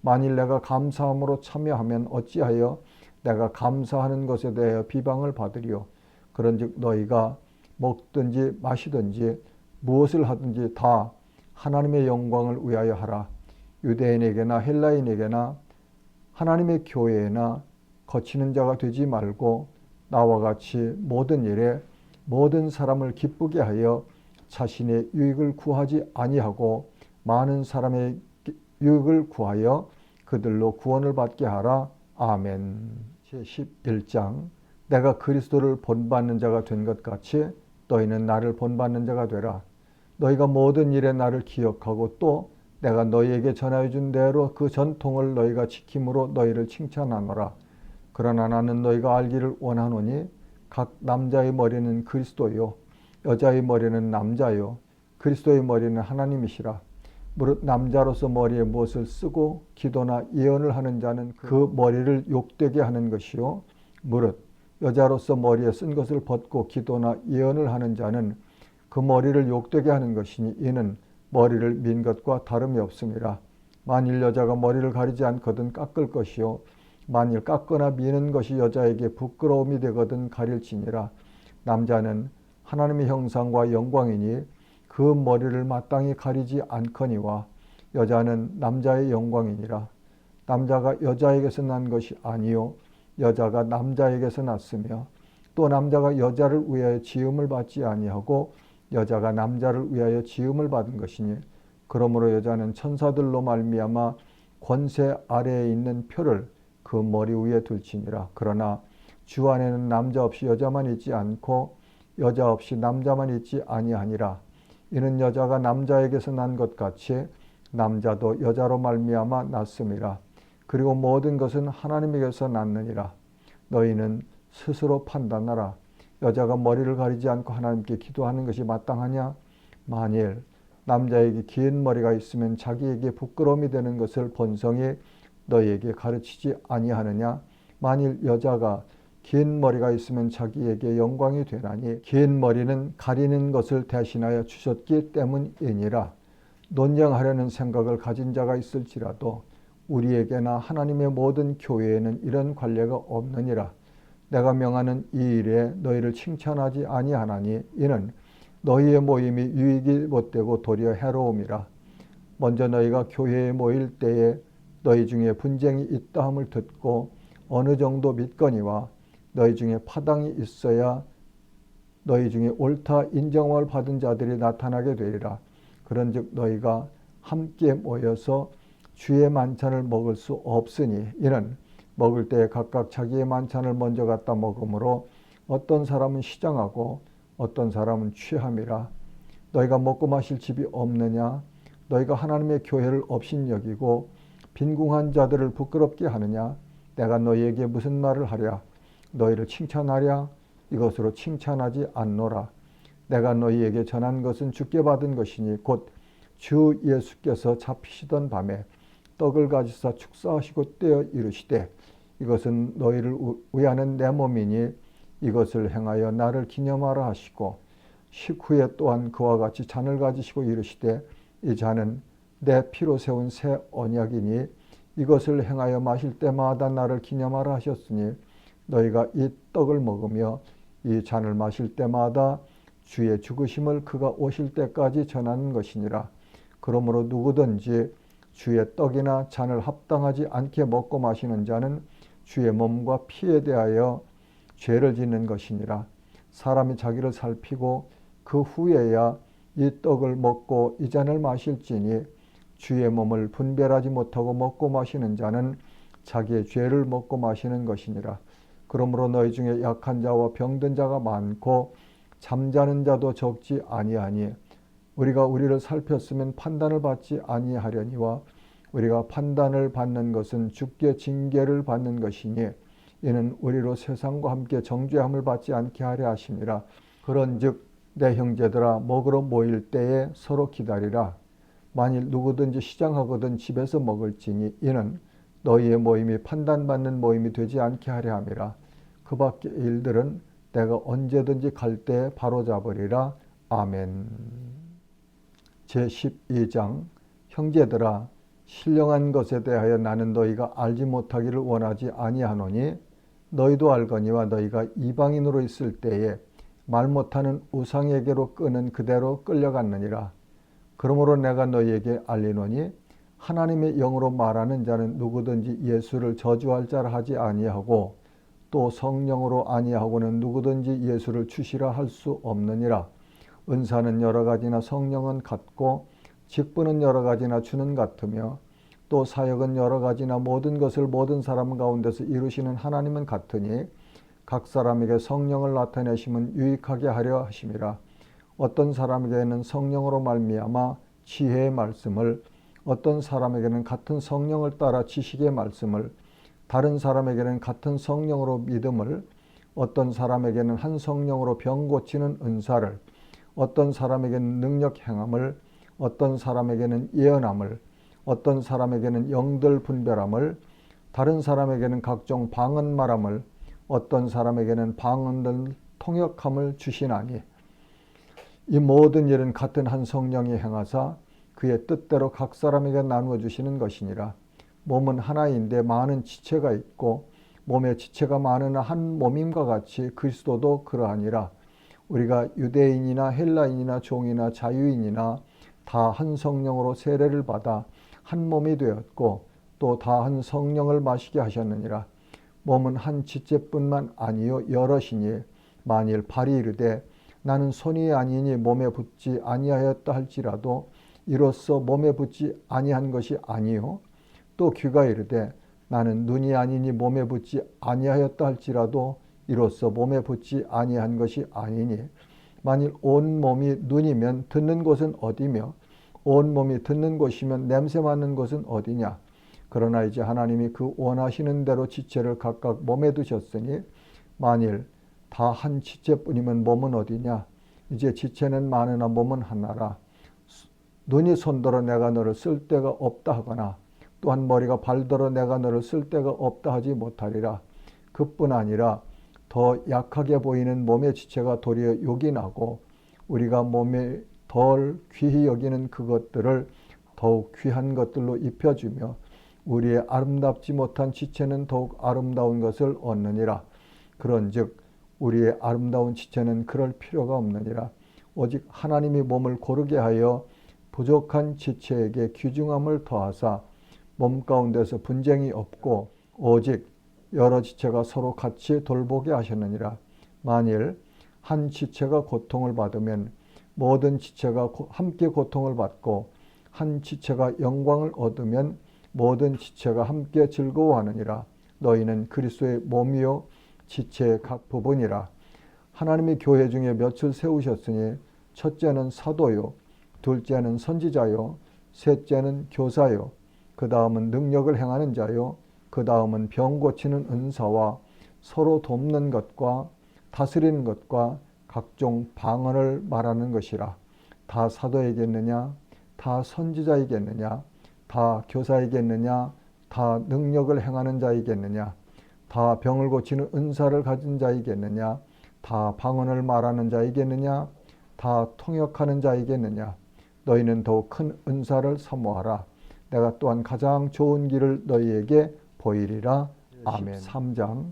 만일 내가 감사함으로 참여하면 어찌하여 내가 감사하는 것에 대하여 비방을 받으리요. 그런즉 너희가 먹든지 마시든지 무엇을 하든지 다 하나님의 영광을 위하여 하라. 유대인에게나 헬라인에게나 하나님의 교회에나 거치는 자가 되지 말고 나와 같이 모든 일에 모든 사람을 기쁘게 하여 자신의 유익을 구하지 아니하고 많은 사람의 유익을 구하여 그들로 구원을 받게 하라. 아멘. 제11장 내가 그리스도를 본받는 자가 된 것 같이 너희는 나를 본받는 자가 되라. 너희가 모든 일에 나를 기억하고 또 내가 너희에게 전하여 준 대로 그 전통을 너희가 지킴으로 너희를 칭찬하노라. 그러나 나는 너희가 알기를 원하노니 각 남자의 머리는 그리스도요 여자의 머리는 남자요 그리스도의 머리는 하나님이시라. 무릇 남자로서 머리에 무엇을 쓰고 기도나 예언을 하는 자는 그 머리를 욕되게 하는 것이요 무릇 여자로서 머리에 쓴 것을 벗고 기도나 예언을 하는 자는 그 머리를 욕되게 하는 것이니 이는 머리를 민 것과 다름이 없음이라. 만일 여자가 머리를 가리지 않거든 깎을 것이요 만일 깎거나 미는 것이 여자에게 부끄러움이 되거든 가릴지니라. 남자는 하나님의 형상과 영광이니 그 머리를 마땅히 가리지 않거니와 여자는 남자의 영광이니라. 남자가 여자에게서 난 것이 아니요 여자가 남자에게서 났으며 또 남자가 여자를 위하여 지음을 받지 아니하고 여자가 남자를 위하여 지음을 받은 것이니 그러므로 여자는 천사들로 말미암아 권세 아래에 있는 표를 그 머리 위에 둘지니라. 그러나 주 안에는 남자 없이 여자만 있지 않고 여자 없이 남자만 있지 아니하니라. 이는 여자가 남자에게서 난 것 같이 남자도 여자로 말미암아 났음이라. 그리고 모든 것은 하나님에게서 났느니라. 너희는 스스로 판단하라. 여자가 머리를 가리지 않고 하나님께 기도하는 것이 마땅하냐? 만일 남자에게 긴 머리가 있으면 자기에게 부끄러움이 되는 것을 본성이 너희에게 가르치지 아니하느냐? 만일 여자가 긴 머리가 있으면 자기에게 영광이 되나니 긴 머리는 가리는 것을 대신하여 주셨기 때문이니라. 논쟁하려는 생각을 가진 자가 있을지라도 우리에게나 하나님의 모든 교회에는 이런 관례가 없느니라. 내가 명하는 이 일에 너희를 칭찬하지 아니하나니 이는 너희의 모임이 유익이 못되고 도리어 해로움이라. 먼저 너희가 교회에 모일 때에 너희 중에 분쟁이 있다함을 듣고 어느 정도 믿거니와 너희 중에 파당이 있어야 너희 중에 옳다 인정을 받은 자들이 나타나게 되리라. 그런즉 너희가 함께 모여서 주의 만찬을 먹을 수 없으니 이는 먹을 때에 각각 자기의 만찬을 먼저 갖다 먹으므로 어떤 사람은 시장하고 어떤 사람은 취함이라. 너희가 먹고 마실 집이 없느냐? 너희가 하나님의 교회를 업신여기고 빈궁한 자들을 부끄럽게 하느냐? 내가 너희에게 무슨 말을 하랴? 너희를 칭찬하랴? 이것으로 칭찬하지 않노라. 내가 너희에게 전한 것은 주께 받은 것이니 곧 주 예수께서 잡히시던 밤에 떡을 가지사 축사하시고 떼어 이르시되 이것은 너희를 위하는 내 몸이니 이것을 행하여 나를 기념하라 하시고 식후에 또한 그와 같이 잔을 가지시고 이르시되 이 잔은 내 피로 세운 새 언약이니 이것을 행하여 마실 때마다 나를 기념하라 하셨으니 너희가 이 떡을 먹으며 이 잔을 마실 때마다 주의 죽으심을 그가 오실 때까지 전하는 것이니라. 그러므로 누구든지 주의 떡이나 잔을 합당하지 않게 먹고 마시는 자는 주의 몸과 피에 대하여 죄를 짓는 것이니라. 사람이 자기를 살피고 그 후에야 이 떡을 먹고 이 잔을 마실지니 주의 몸을 분별하지 못하고 먹고 마시는 자는 자기의 죄를 먹고 마시는 것이니라. 그러므로 너희 중에 약한 자와 병든 자가 많고 잠자는 자도 적지 아니하니 우리가 우리를 살폈으면 판단을 받지 아니하려니와 우리가 판단을 받는 것은 주께 징계를 받는 것이니 이는 우리로 세상과 함께 정죄함을 받지 않게 하려 하심이라. 그런즉 내 형제들아 먹으러 모일 때에 서로 기다리라. 만일 누구든지 시장하거든 집에서 먹을지니 이는 너희의 모임이 판단받는 모임이 되지 않게 하려 함이라. 그 밖의 일들은 내가 언제든지 갈 때에 바로잡으리라. 아멘. 제12장 형제들아 신령한 것에 대하여 나는 너희가 알지 못하기를 원하지 아니하노니 너희도 알거니와 너희가 이방인으로 있을 때에 말 못하는 우상에게로 끄는 그대로 끌려갔느니라. 그러므로 내가 너희에게 알리노니 하나님의 영으로 말하는 자는 누구든지 예수를 저주할 자라 하지 아니하고 또 성령으로 아니하고는 누구든지 예수를 주시라 할 수 없느니라. 은사는 여러 가지나 성령은 같고 직분은 여러 가지나 주는 같으며 또 사역은 여러 가지나 모든 것을 모든 사람 가운데서 이루시는 하나님은 같으니 각 사람에게 성령을 나타내심은 유익하게 하려 하심이라. 어떤 사람에게는 성령으로 말미암아 지혜의 말씀을, 어떤 사람에게는 같은 성령을 따라 지식의 말씀을, 다른 사람에게는 같은 성령으로 믿음을, 어떤 사람에게는 한 성령으로 병 고치는 은사를, 어떤 사람에게는 능력 행함을, 어떤 사람에게는 예언함을, 어떤 사람에게는 영들 분별함을, 다른 사람에게는 각종 방언 말함을, 어떤 사람에게는 방언들 통역함을 주시나니 이 모든 일은 같은 한 성령이 행하사 그의 뜻대로 각 사람에게 나누어 주시는 것이니라. 몸은 하나인데 많은 지체가 있고 몸에 지체가 많으나 한 몸임과 같이 그리스도도 그러하니라. 우리가 유대인이나 헬라인이나 종이나 자유인이나 다 한 성령으로 세례를 받아 한 몸이 되었고 또 다 한 성령을 마시게 하셨느니라. 몸은 한 지체뿐만 아니요 여럿이니 만일 발이 이르되 나는 손이 아니니 몸에 붙지 아니하였다 할지라도 이로써 몸에 붙지 아니한 것이 아니요 또 귀가 이르되 나는 눈이 아니니 몸에 붙지 아니하였다 할지라도 이로써 몸에 붙지 아니한 것이 아니니 만일 온 몸이 눈이면 듣는 곳은 어디며 온 몸이 듣는 곳이면 냄새 맡는 곳은 어디냐. 그러나 이제 하나님이 그 원하시는 대로 지체를 각각 몸에 두셨으니 만일 다 한 지체뿐이면 몸은 어디냐. 이제 지체는 많으나 몸은 하나라. 눈이 손더러 내가 너를 쓸 데가 없다 하거나 또한 머리가 발더러 내가 너를 쓸 데가 없다 하지 못하리라. 그뿐 아니라 더 약하게 보이는 몸의 지체가 도리어 요긴하고 우리가 몸에 덜 귀히 여기는 그것들을 더욱 귀한 것들로 입혀주며 우리의 아름답지 못한 지체는 더욱 아름다운 것을 얻느니라. 그런즉 우리의 아름다운 지체는 그럴 필요가 없느니라. 오직 하나님이 몸을 고르게 하여 부족한 지체에게 귀중함을 더하사 몸 가운데서 분쟁이 없고 오직 여러 지체가 서로 같이 돌보게 하셨느니라. 만일 한 지체가 고통을 받으면 모든 지체가 함께 고통을 받고 한 지체가 영광을 얻으면 모든 지체가 함께 즐거워하느니라. 너희는 그리스도의 몸이요 지체의 각 부분이라. 하나님이 교회 중에 몇을 세우셨으니 첫째는 사도요, 둘째는 선지자요, 셋째는 교사요, 그 다음은 능력을 행하는 자요, 그 다음은 병 고치는 은사와 서로 돕는 것과 다스리는 것과 각종 방언을 말하는 것이라. 다 사도이겠느냐? 다 선지자이겠느냐? 다 교사이겠느냐? 다 능력을 행하는 자이겠느냐? 다 병을 고치는 은사를 가진 자이겠느냐? 다 방언을 말하는 자이겠느냐? 다 통역하는 자이겠느냐? 너희는 더욱 큰 은사를 사모하라. 내가 또한 가장 좋은 길을 너희에게 보이리라. 아멘. 13장.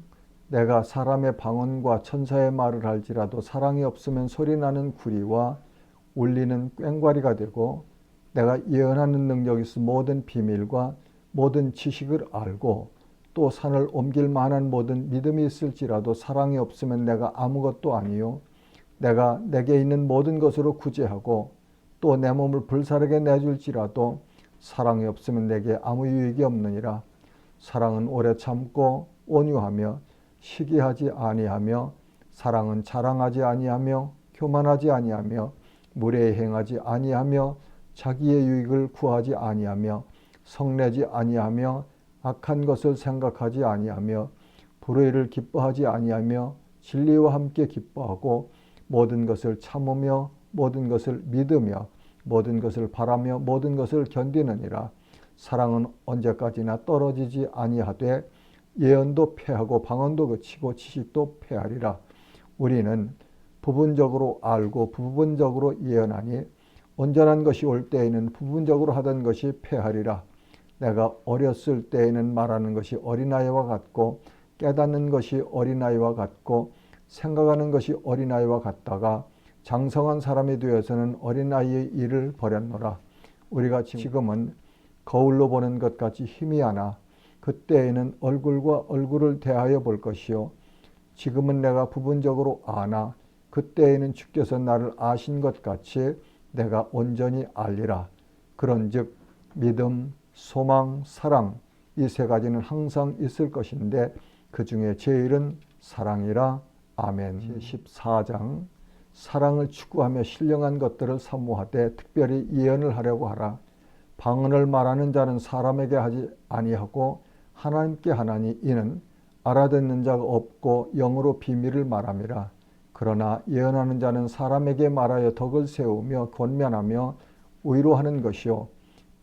내가 사람의 방언과 천사의 말을 할지라도 사랑이 없으면 소리나는 구리와 울리는 꽹과리가 되고, 내가 예언하는 능력이 있어 모든 비밀과 모든 지식을 알고 또 산을 옮길 만한 모든 믿음이 있을지라도 사랑이 없으면 내가 아무것도 아니요 내가 내게 있는 모든 것으로 구제하고 또 내 몸을 불사르게 내줄지라도 사랑이 없으면 내게 아무 유익이 없느니라. 사랑은 오래 참고 온유하며 시기하지 아니하며, 사랑은 자랑하지 아니하며 교만하지 아니하며 무례히 행하지 아니하며 자기의 유익을 구하지 아니하며 성내지 아니하며 악한 것을 생각하지 아니하며 불의를 기뻐하지 아니하며 진리와 함께 기뻐하고 모든 것을 참으며 모든 것을 믿으며 모든 것을 바라며 모든 것을 견디느니라. 사랑은 언제까지나 떨어지지 아니하되 예언도 패하고 방언도 그치고 지식도 패하리라. 우리는 부분적으로 알고 부분적으로 예언하니 온전한 것이 올 때에는 부분적으로 하던 것이 패하리라. 내가 어렸을 때에는 말하는 것이 어린아이와 같고 깨닫는 것이 어린아이와 같고 생각하는 것이 어린아이와 같다가 장성한 사람이 되어서는 어린아이의 일을 버렸노라. 우리가 지금은 거울로 보는 것 같이 희미하나 그때에는 얼굴과 얼굴을 대하여 볼 것이요 지금은 내가 부분적으로 아나 그때에는 주께서 나를 아신 것 같이 내가 온전히 알리라. 그런즉 믿음, 소망, 사랑 이 세 가지는 항상 있을 것인데 그 중에 제일은 사랑이라. 아멘. 14장. 사랑을 추구하며 신령한 것들을 사모하되 특별히 예언을 하려고 하라. 방언을 말하는 자는 사람에게 하지 아니하고 하나님께 하나니 이는 알아듣는 자가 없고 영으로 비밀을 말함이라. 그러나 예언하는 자는 사람에게 말하여 덕을 세우며 권면하며 위로하는 것이요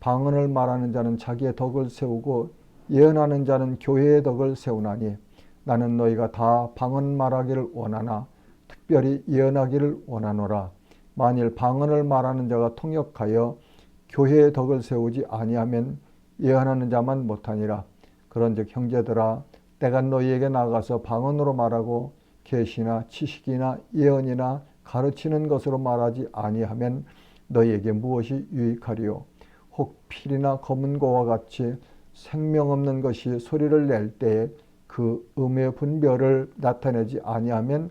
방언을 말하는 자는 자기의 덕을 세우고 예언하는 자는 교회의 덕을 세우나니 나는 너희가 다 방언 말하기를 원하나 특별히 예언하기를 원하노라. 만일 방언을 말하는 자가 통역하여 교회의 덕을 세우지 아니하면 예언하는 자만 못하니라. 그런즉 형제들아 내가 너희에게 나가서 방언으로 말하고 계시나 지식이나 예언이나 가르치는 것으로 말하지 아니하면 너희에게 무엇이 유익하리요. 혹 필이나 검은 고와 같이 생명 없는 것이 소리를 낼 때에 그 음의 분별을 나타내지 아니하면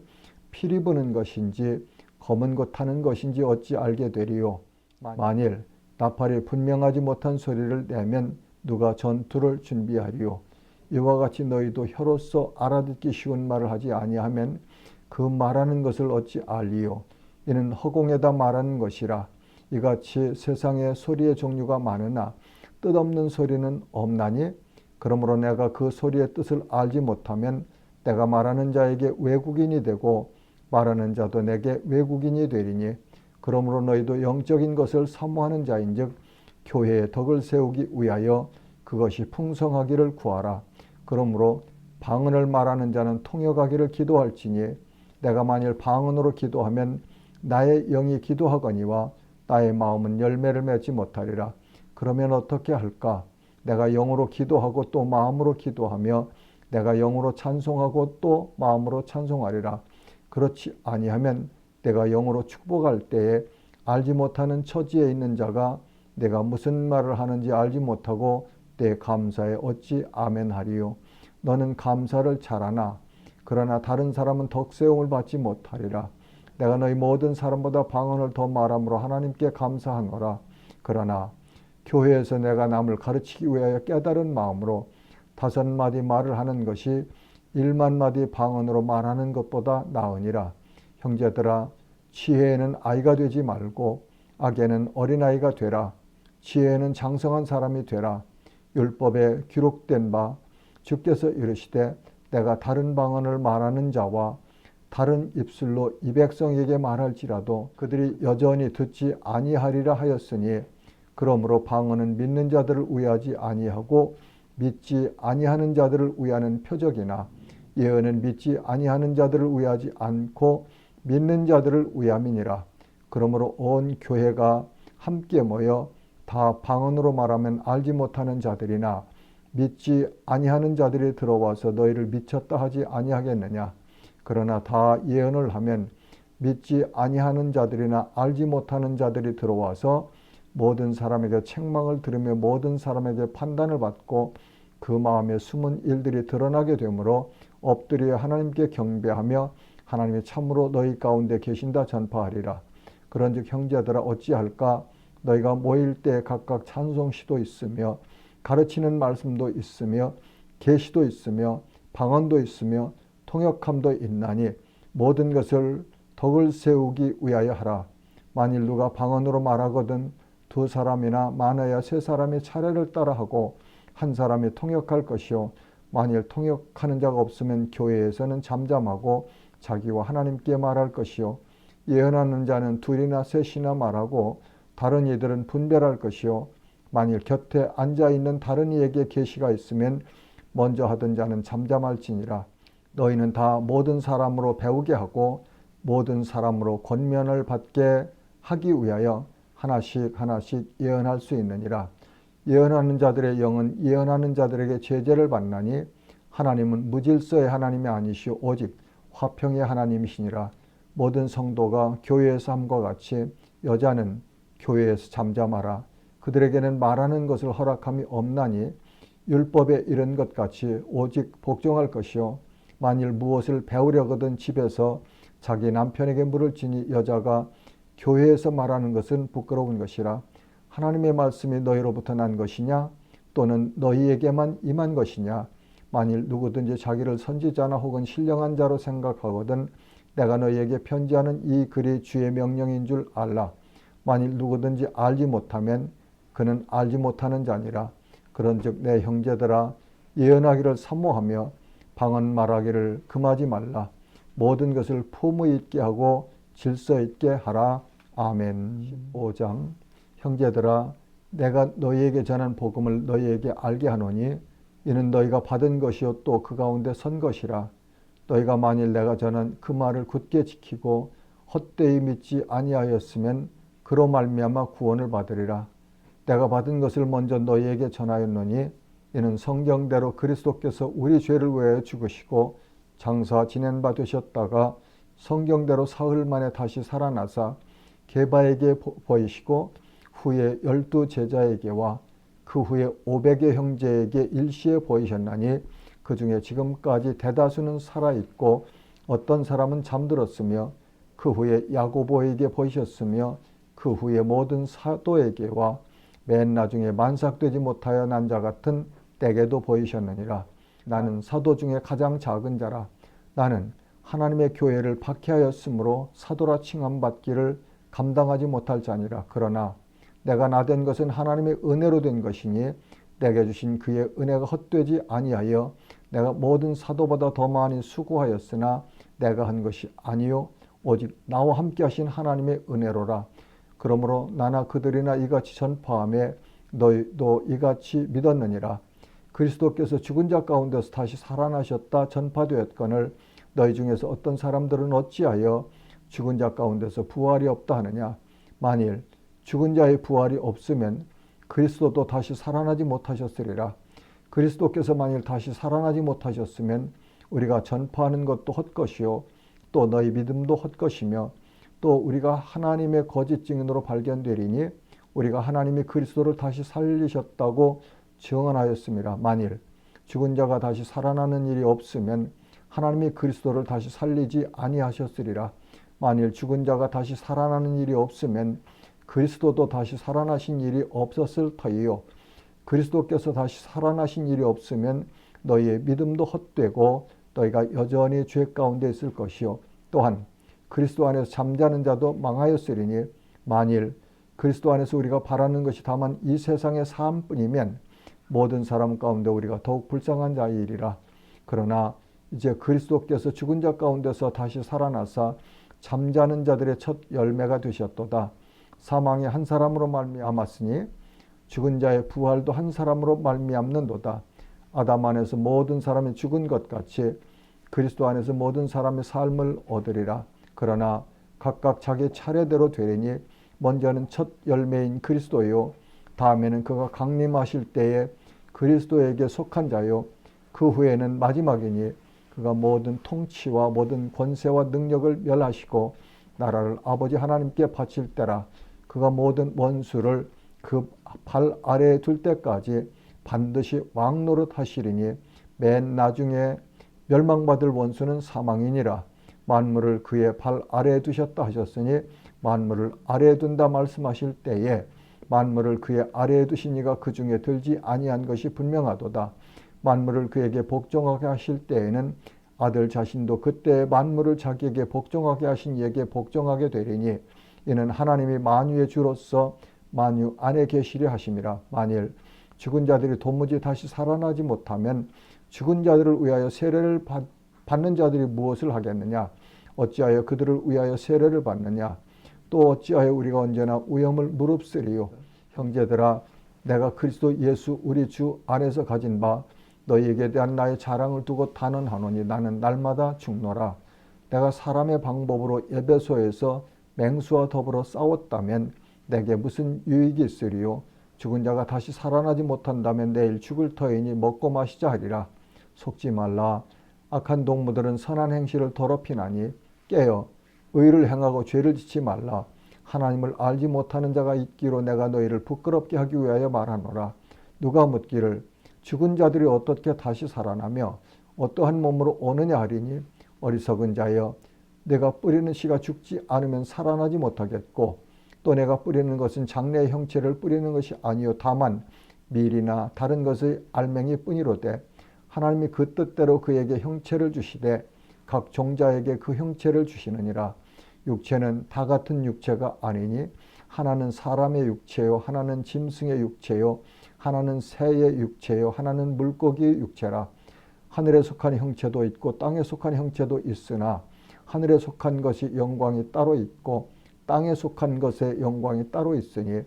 피리 부는 것인지 검은 고 타는 것인지 어찌 알게 되리요. 만일 나팔이 분명하지 못한 소리를 내면 누가 전투를 준비하리요. 이와 같이 너희도 혀로서 알아듣기 쉬운 말을 하지 아니하면 그 말하는 것을 어찌 알리요. 이는 허공에다 말하는 것이라. 이같이 세상에 소리의 종류가 많으나 뜻없는 소리는 없나니 그러므로 내가 그 소리의 뜻을 알지 못하면 내가 말하는 자에게 외국인이 되고 말하는 자도 내게 외국인이 되리니 그러므로 너희도 영적인 것을 사모하는 자인즉 교회의 덕을 세우기 위하여 그것이 풍성하기를 구하라. 그러므로 방언을 말하는 자는 통역하기를 기도할지니 내가 만일 방언으로 기도하면 나의 영이 기도하거니와 나의 마음은 열매를 맺지 못하리라. 그러면 어떻게 할까? 내가 영으로 기도하고 또 마음으로 기도하며 내가 영으로 찬송하고 또 마음으로 찬송하리라. 그렇지 아니하면 내가 영으로 축복할 때에 알지 못하는 처지에 있는 자가 내가 무슨 말을 하는지 알지 못하고 내 감사에 어찌 아멘하리요. 너는 감사를 잘하나 그러나 다른 사람은 덕세움을 받지 못하리라. 내가 너희 모든 사람보다 방언을 더 말함으로 하나님께 감사하노라. 그러나 교회에서 내가 남을 가르치기 위하여 깨달은 마음으로 5마디 말을 하는 것이 1만마디 방언으로 말하는 것보다 나으니라. 형제들아 지혜에는 아이가 되지 말고 악에는 어린아이가 되라. 지혜에는 장성한 사람이 되라. 율법에 기록된 바 주께서 이르시되 내가 다른 방언을 말하는 자와 다른 입술로 이 백성에게 말할지라도 그들이 여전히 듣지 아니하리라 하였으니 그러므로 방언은 믿는 자들을 위하지 아니하고 믿지 아니하는 자들을 위하는 표적이나 예언은 믿지 아니하는 자들을 위하지 않고 믿는 자들을 위함이니라. 그러므로 온 교회가 함께 모여 다 방언으로 말하면 알지 못하는 자들이나 믿지 아니하는 자들이 들어와서 너희를 미쳤다 하지 아니하겠느냐. 그러나 다 예언을 하면 믿지 아니하는 자들이나 알지 못하는 자들이 들어와서 모든 사람에게 책망을 들으며 모든 사람에게 판단을 받고 그 마음에 숨은 일들이 드러나게 되므로 엎드려 하나님께 경배하며 하나님이 참으로 너희 가운데 계신다 전파하리라. 그런즉 형제들아 어찌할까. 너희가 모일 때 각각 찬송시도 있으며 가르치는 말씀도 있으며 계시도 있으며 방언도 있으며 통역함도 있나니 모든 것을 덕을 세우기 위하여 하라. 만일 누가 방언으로 말하거든 두 사람이나 많아야 세 사람이 차례를 따라하고 한 사람이 통역할 것이요 만일 통역하는 자가 없으면 교회에서는 잠잠하고 자기와 하나님께 말할 것이요 예언하는 자는 둘이나 셋이나 말하고 다른 이들은 분별할 것이요 만일 곁에 앉아있는 다른 이에게 계시가 있으면 먼저 하던 자는 잠잠할지니라. 너희는 다 모든 사람으로 배우게 하고 모든 사람으로 권면을 받게 하기 위하여 하나씩 하나씩 예언할 수 있느니라. 예언하는 자들의 영은 예언하는 자들에게 제재를 받나니 하나님은 무질서의 하나님이 아니시오 오직 화평의 하나님이시니라. 모든 성도가 교회에서 함과 같이 여자는 교회에서 잠잠하라. 그들에게는 말하는 것을 허락함이 없나니 율법에 이른 것 같이 오직 복종할 것이요 만일 무엇을 배우려거든 집에서 자기 남편에게 물을지니 여자가 교회에서 말하는 것은 부끄러운 것이라. 하나님의 말씀이 너희로부터 난 것이냐 또는 너희에게만 임한 것이냐. 만일 누구든지 자기를 선지자나 혹은 신령한 자로 생각하거든 내가 너희에게 편지하는 이 글이 주의 명령인 줄 알라. 만일 누구든지 알지 못하면 그는 알지 못하는 자니라. 그런즉 내 형제들아 예언하기를 사모하며 방언 말하기를 금하지 말라. 모든 것을 품위 있게 하고 질서 있게 하라. 아멘. 15장 형제들아 내가 너희에게 전한 복음을 너희에게 알게 하노니 이는 너희가 받은 것이요 또 그 가운데 선 것이라. 너희가 만일 내가 전한 그 말을 굳게 지키고 헛되이 믿지 아니하였으면 그로 말미암아 구원을 받으리라. 내가 받은 것을 먼저 너희에게 전하였노니 이는 성경대로 그리스도께서 우리 죄를 위하여 죽으시고 장사 지낸 바 되셨다가 성경대로 사흘 만에 다시 살아나사 게바에게 보이시고 후에 12 제자에게와 그 후에 500의 형제에게 일시에 보이셨나니 그 중에 지금까지 대다수는 살아있고 어떤 사람은 잠들었으며 그 후에 야고보에게 보이셨으며 그 후에 모든 사도에게와 맨 나중에 만삭되지 못하여 난 자 같은 때게도 보이셨느니라. 나는 사도 중에 가장 작은 자라. 나는 하나님의 교회를 박해하였으므로 사도라 칭함받기를 감당하지 못할 자니라. 그러나 내가 나된 것은 하나님의 은혜로 된 것이니 내게 주신 그의 은혜가 헛되지 아니하여 내가 모든 사도보다 더 많이 수고하였으나 내가 한 것이 아니요 오직 나와 함께 하신 하나님의 은혜로라. 그러므로 나나 그들이나 이같이 전파하며 너희도 이같이 믿었느니라. 그리스도께서 죽은 자 가운데서 다시 살아나셨다 전파되었거늘 너희 중에서 어떤 사람들은 어찌하여 죽은 자 가운데서 부활이 없다 하느냐. 만일 죽은 자의 부활이 없으면 그리스도도 다시 살아나지 못하셨으리라. 그리스도께서 만일 다시 살아나지 못하셨으면 우리가 전파하는 것도 헛것이요 또 너희 믿음도 헛것이며 또 우리가 하나님의 거짓 증인으로 발견되리니 우리가 하나님이 그리스도를 다시 살리셨다고 증언하였습니다. 만일 죽은 자가 다시 살아나는 일이 없으면 하나님이 그리스도를 다시 살리지 아니하셨으리라. 만일 죽은 자가 다시 살아나는 일이 없으면 그리스도도 다시 살아나신 일이 없었을 터이요. 그리스도께서 다시 살아나신 일이 없으면 너희의 믿음도 헛되고 너희가 여전히 죄 가운데 있을 것이요. 또한 그리스도 안에서 잠자는 자도 망하였으리니 만일 그리스도 안에서 우리가 바라는 것이 다만 이 세상의 삶뿐이면 모든 사람 가운데 우리가 더욱 불쌍한 자이리라. 그러나 이제 그리스도께서 죽은 자 가운데서 다시 살아나사 잠자는 자들의 첫 열매가 되셨도다. 사망이 한 사람으로 말미암았으니 죽은 자의 부활도 한 사람으로 말미암는도다. 아담 안에서 모든 사람이 죽은 것 같이 그리스도 안에서 모든 사람의 삶을 얻으리라. 그러나 각각 자기 차례대로 되리니 먼저는 첫 열매인 그리스도요, 다음에는 그가 강림하실 때에 그리스도에게 속한 자요, 그 후에는 마지막이니 그가 모든 통치와 모든 권세와 능력을 멸하시고 나라를 아버지 하나님께 바칠 때라. 그가 모든 원수를 그 발 아래에 둘 때까지 반드시 왕노릇 하시리니 맨 나중에 멸망받을 원수는 사망이니라. 만물을 그의 발 아래에 두셨다 하셨으니 만물을 아래에 둔다 말씀하실 때에 만물을 그의 아래에 두신 이가 그 중에 들지 아니한 것이 분명하도다. 만물을 그에게 복종하게 하실 때에는 아들 자신도 그때 만물을 자기에게 복종하게 하신 이에게 복종하게 되리니 이는 하나님이 만유의 주로서 만유 안에 계시려 하심이라. 만일 죽은 자들이 도무지 다시 살아나지 못하면 죽은 자들을 위하여 세례를 받는 자들이 무엇을 하겠느냐? 어찌하여 그들을 위하여 세례를 받느냐? 또 어찌하여 우리가 언제나 위험을 무릅쓰리요? 형제들아, 내가 그리스도 예수 우리 주 안에서 가진 바 너희에게 대한 나의 자랑을 두고 단언하노니 나는 날마다 죽노라. 내가 사람의 방법으로 에베소에서 맹수와 더불어 싸웠다면 내게 무슨 유익이 있으리요? 죽은 자가 다시 살아나지 못한다면 내일 죽을 터이니 먹고 마시자 하리라. 속지 말라. 악한 동무들은 선한 행실을 더럽히나니 깨어 의를 행하고 죄를 짓지 말라. 하나님을 알지 못하는 자가 있기로 내가 너희를 부끄럽게 하기 위하여 말하노라. 누가 묻기를 죽은 자들이 어떻게 다시 살아나며 어떠한 몸으로 오느냐 하리니 어리석은 자여, 내가 뿌리는 씨가 죽지 않으면 살아나지 못하겠고 또 내가 뿌리는 것은 장래의 형체를 뿌리는 것이 아니요 다만 밀이나 다른 것의 알맹이 뿐이로되 하나님이 그 뜻대로 그에게 형체를 주시되 각 종자에게 그 형체를 주시느니라. 육체는 다 같은 육체가 아니니 하나는 사람의 육체요, 하나는 짐승의 육체요, 하나는 새의 육체요, 하나는 물고기의 육체라. 하늘에 속한 형체도 있고 땅에 속한 형체도 있으나 하늘에 속한 것이 영광이 따로 있고 땅에 속한 것의 영광이 따로 있으니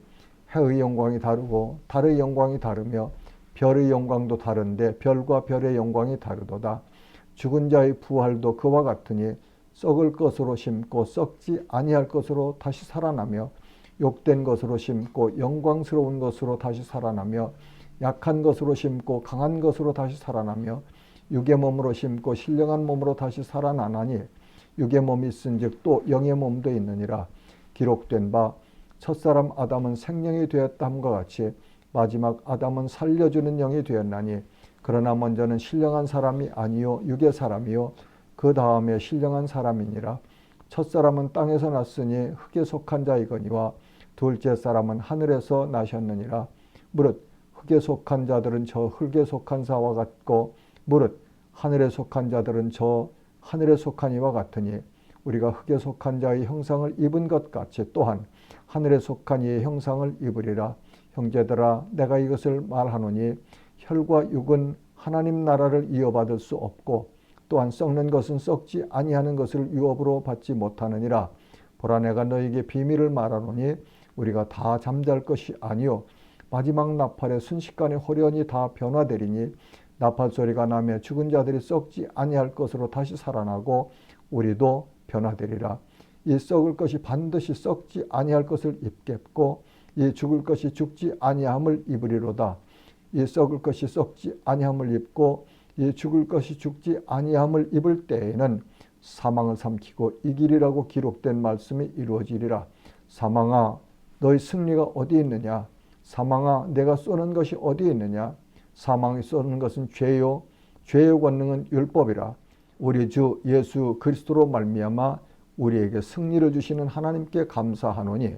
해의 영광이 다르고 달의 영광이 다르며 별의 영광도 다른데 별과 별의 영광이 다르도다. 죽은 자의 부활도 그와 같으니 썩을 것으로 심고 썩지 아니할 것으로 다시 살아나며 욕된 것으로 심고 영광스러운 것으로 다시 살아나며 약한 것으로 심고 강한 것으로 다시 살아나며 육의 몸으로 심고 신령한 몸으로 다시 살아나나니 육의 몸이 있은즉 또 영의 몸도 있느니라. 기록된 바 첫사람 아담은 생명이 되었다 함과 같이 마지막 아담은 살려주는 영이 되었나니 그러나 먼저는 신령한 사람이 아니요 육의 사람이요 그 다음에 신령한 사람이니라. 첫사람은 땅에서 났으니 흙에 속한 자이거니와 둘째 사람은 하늘에서 나셨느니라. 무릇 흙에 속한 자들은 저 흙에 속한 자와 같고 무릇 하늘에 속한 자들은 저 하늘에 속한 이와 같으니 우리가 흙에 속한 자의 형상을 입은 것 같이 또한 하늘에 속한 이의 형상을 입으리라. 형제들아, 내가 이것을 말하노니 혈과 육은 하나님 나라를 이어받을 수 없고 또한 썩는 것은 썩지 아니하는 것을 유업으로 받지 못하느니라. 보라, 내가 너에게 비밀을 말하노니 우리가 다 잠잘 것이 아니요 마지막 나팔에 순식간에 호련히 다 변화되리니 나팔 소리가 나며 죽은 자들이 썩지 아니할 것으로 다시 살아나고 우리도 변화되리라. 이 썩을 것이 반드시 썩지 아니할 것을 입겠고 이 죽을 것이 죽지 아니함을 입으리로다. 이 썩을 것이 썩지 아니함을 입고 이 죽을 것이 죽지 아니함을 입을 때에는 사망을 삼키고 이기리라고 기록된 말씀이 이루어지리라. 사망아, 너희 승리가 어디 있느냐? 사망아, 내가 쏘는 것이 어디 있느냐? 사망이 쏘는 것은 죄요, 죄의 권능은 율법이라. 우리 주 예수 그리스도로 말미암아 우리에게 승리를 주시는 하나님께 감사하노니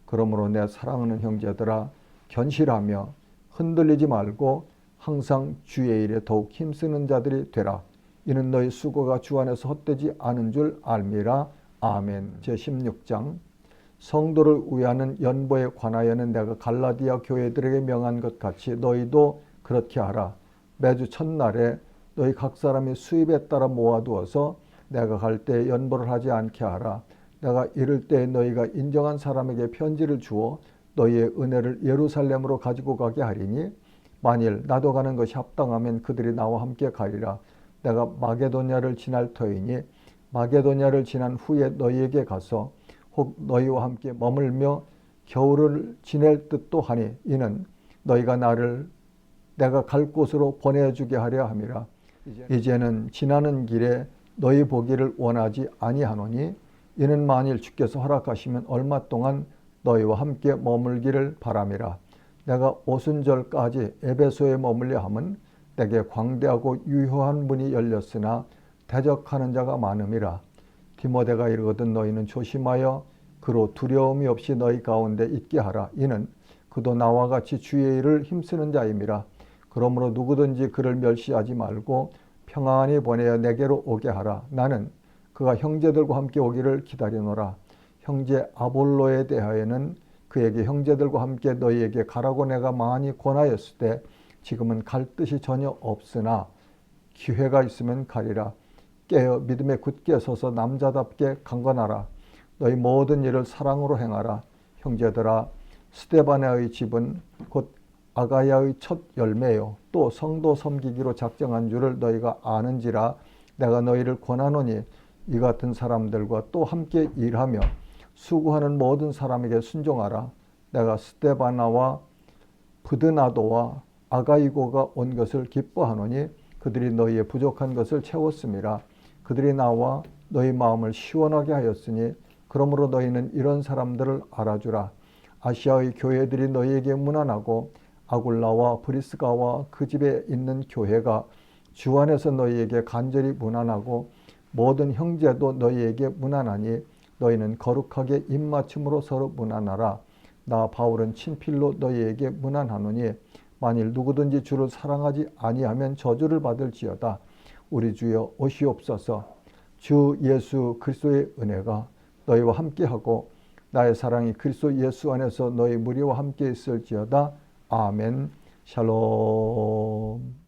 그러므로 내 사랑하는 형제들아, 견실하며 흔들리지 말고 항상 주의 일에 더욱 힘쓰는 자들이 되라. 이는 너희 수고가 주 안에서 헛되지 않은 줄 알미라. 아멘. 제16장 성도를 위하는 연보에 관하여는 내가 갈라디아 교회들에게 명한 것 같이 너희도 그렇게 하라. 매주 첫날에 너희 각 사람이 수입에 따라 모아두어서 내가 갈 때 연보를 하지 않게 하라. 내가 이를 때 너희가 인정한 사람에게 편지를 주어 너희의 은혜를 예루살렘으로 가지고 가게 하리니 만일 나도 가는 것이 합당하면 그들이 나와 함께 가리라. 내가 마게도냐를 지날 터이니 마게도냐를 지난 후에 너희에게 가서 혹 너희와 함께 머물며 겨울을 지낼 듯도 하니 이는 너희가 나를 내가 갈 곳으로 보내주게 하려 함이라. 이제는 지나는 길에 너희 보기를 원하지 아니하노니 이는 만일 주께서 허락하시면 얼마 동안 너희와 함께 머물기를 바람이라. 내가 오순절까지 에베소에 머물려 함은 내게 광대하고 유효한 문이 열렸으나 대적하는 자가 많음이라. 디모데가 이르거든 너희는 조심하여 그로 두려움이 없이 너희 가운데 있게 하라. 이는 그도 나와 같이 주의 일을 힘쓰는 자임이라. 그러므로 누구든지 그를 멸시하지 말고 평안히 보내어 내게로 오게 하라. 나는 그가 형제들과 함께 오기를 기다리노라. 형제 아볼로에 대하여는 그에게 형제들과 함께 너희에게 가라고 내가 많이 권하였을 때 지금은 갈 뜻이 전혀 없으나 기회가 있으면 가리라. 깨어 믿음에 굳게 서서 남자답게 강건하라. 너희 모든 일을 사랑으로 행하라. 형제들아, 스데바나의 집은 곧 아가야의 첫 열매요 또 성도 섬기기로 작정한 줄을 너희가 아는지라. 내가 너희를 권하노니 이 같은 사람들과 또 함께 일하며 수고하는 모든 사람에게 순종하라. 내가 스데바나와 브드나도와 아가이고가 온 것을 기뻐하노니 그들이 너희의 부족한 것을 채웠음이라. 그들이 나와 너희 마음을 시원하게 하였으니 그러므로 너희는 이런 사람들을 알아주라. 아시아의 교회들이 너희에게 문안하고 아굴라와 브리스가와 그 집에 있는 교회가 주 안에서 너희에게 간절히 문안하고 모든 형제도 너희에게 문안하니 너희는 거룩하게 입맞춤으로 서로 문안하라. 나 바울은 친필로 너희에게 문안하노니 만일 누구든지 주를 사랑하지 아니하면 저주를 받을지어다. 우리 주여 오시옵소서. 주 예수 그리스도의 은혜가 너희와 함께하고 나의 사랑이 그리스도 예수 안에서 너희 무리와 함께 있을지어다. 아멘. 샬롬.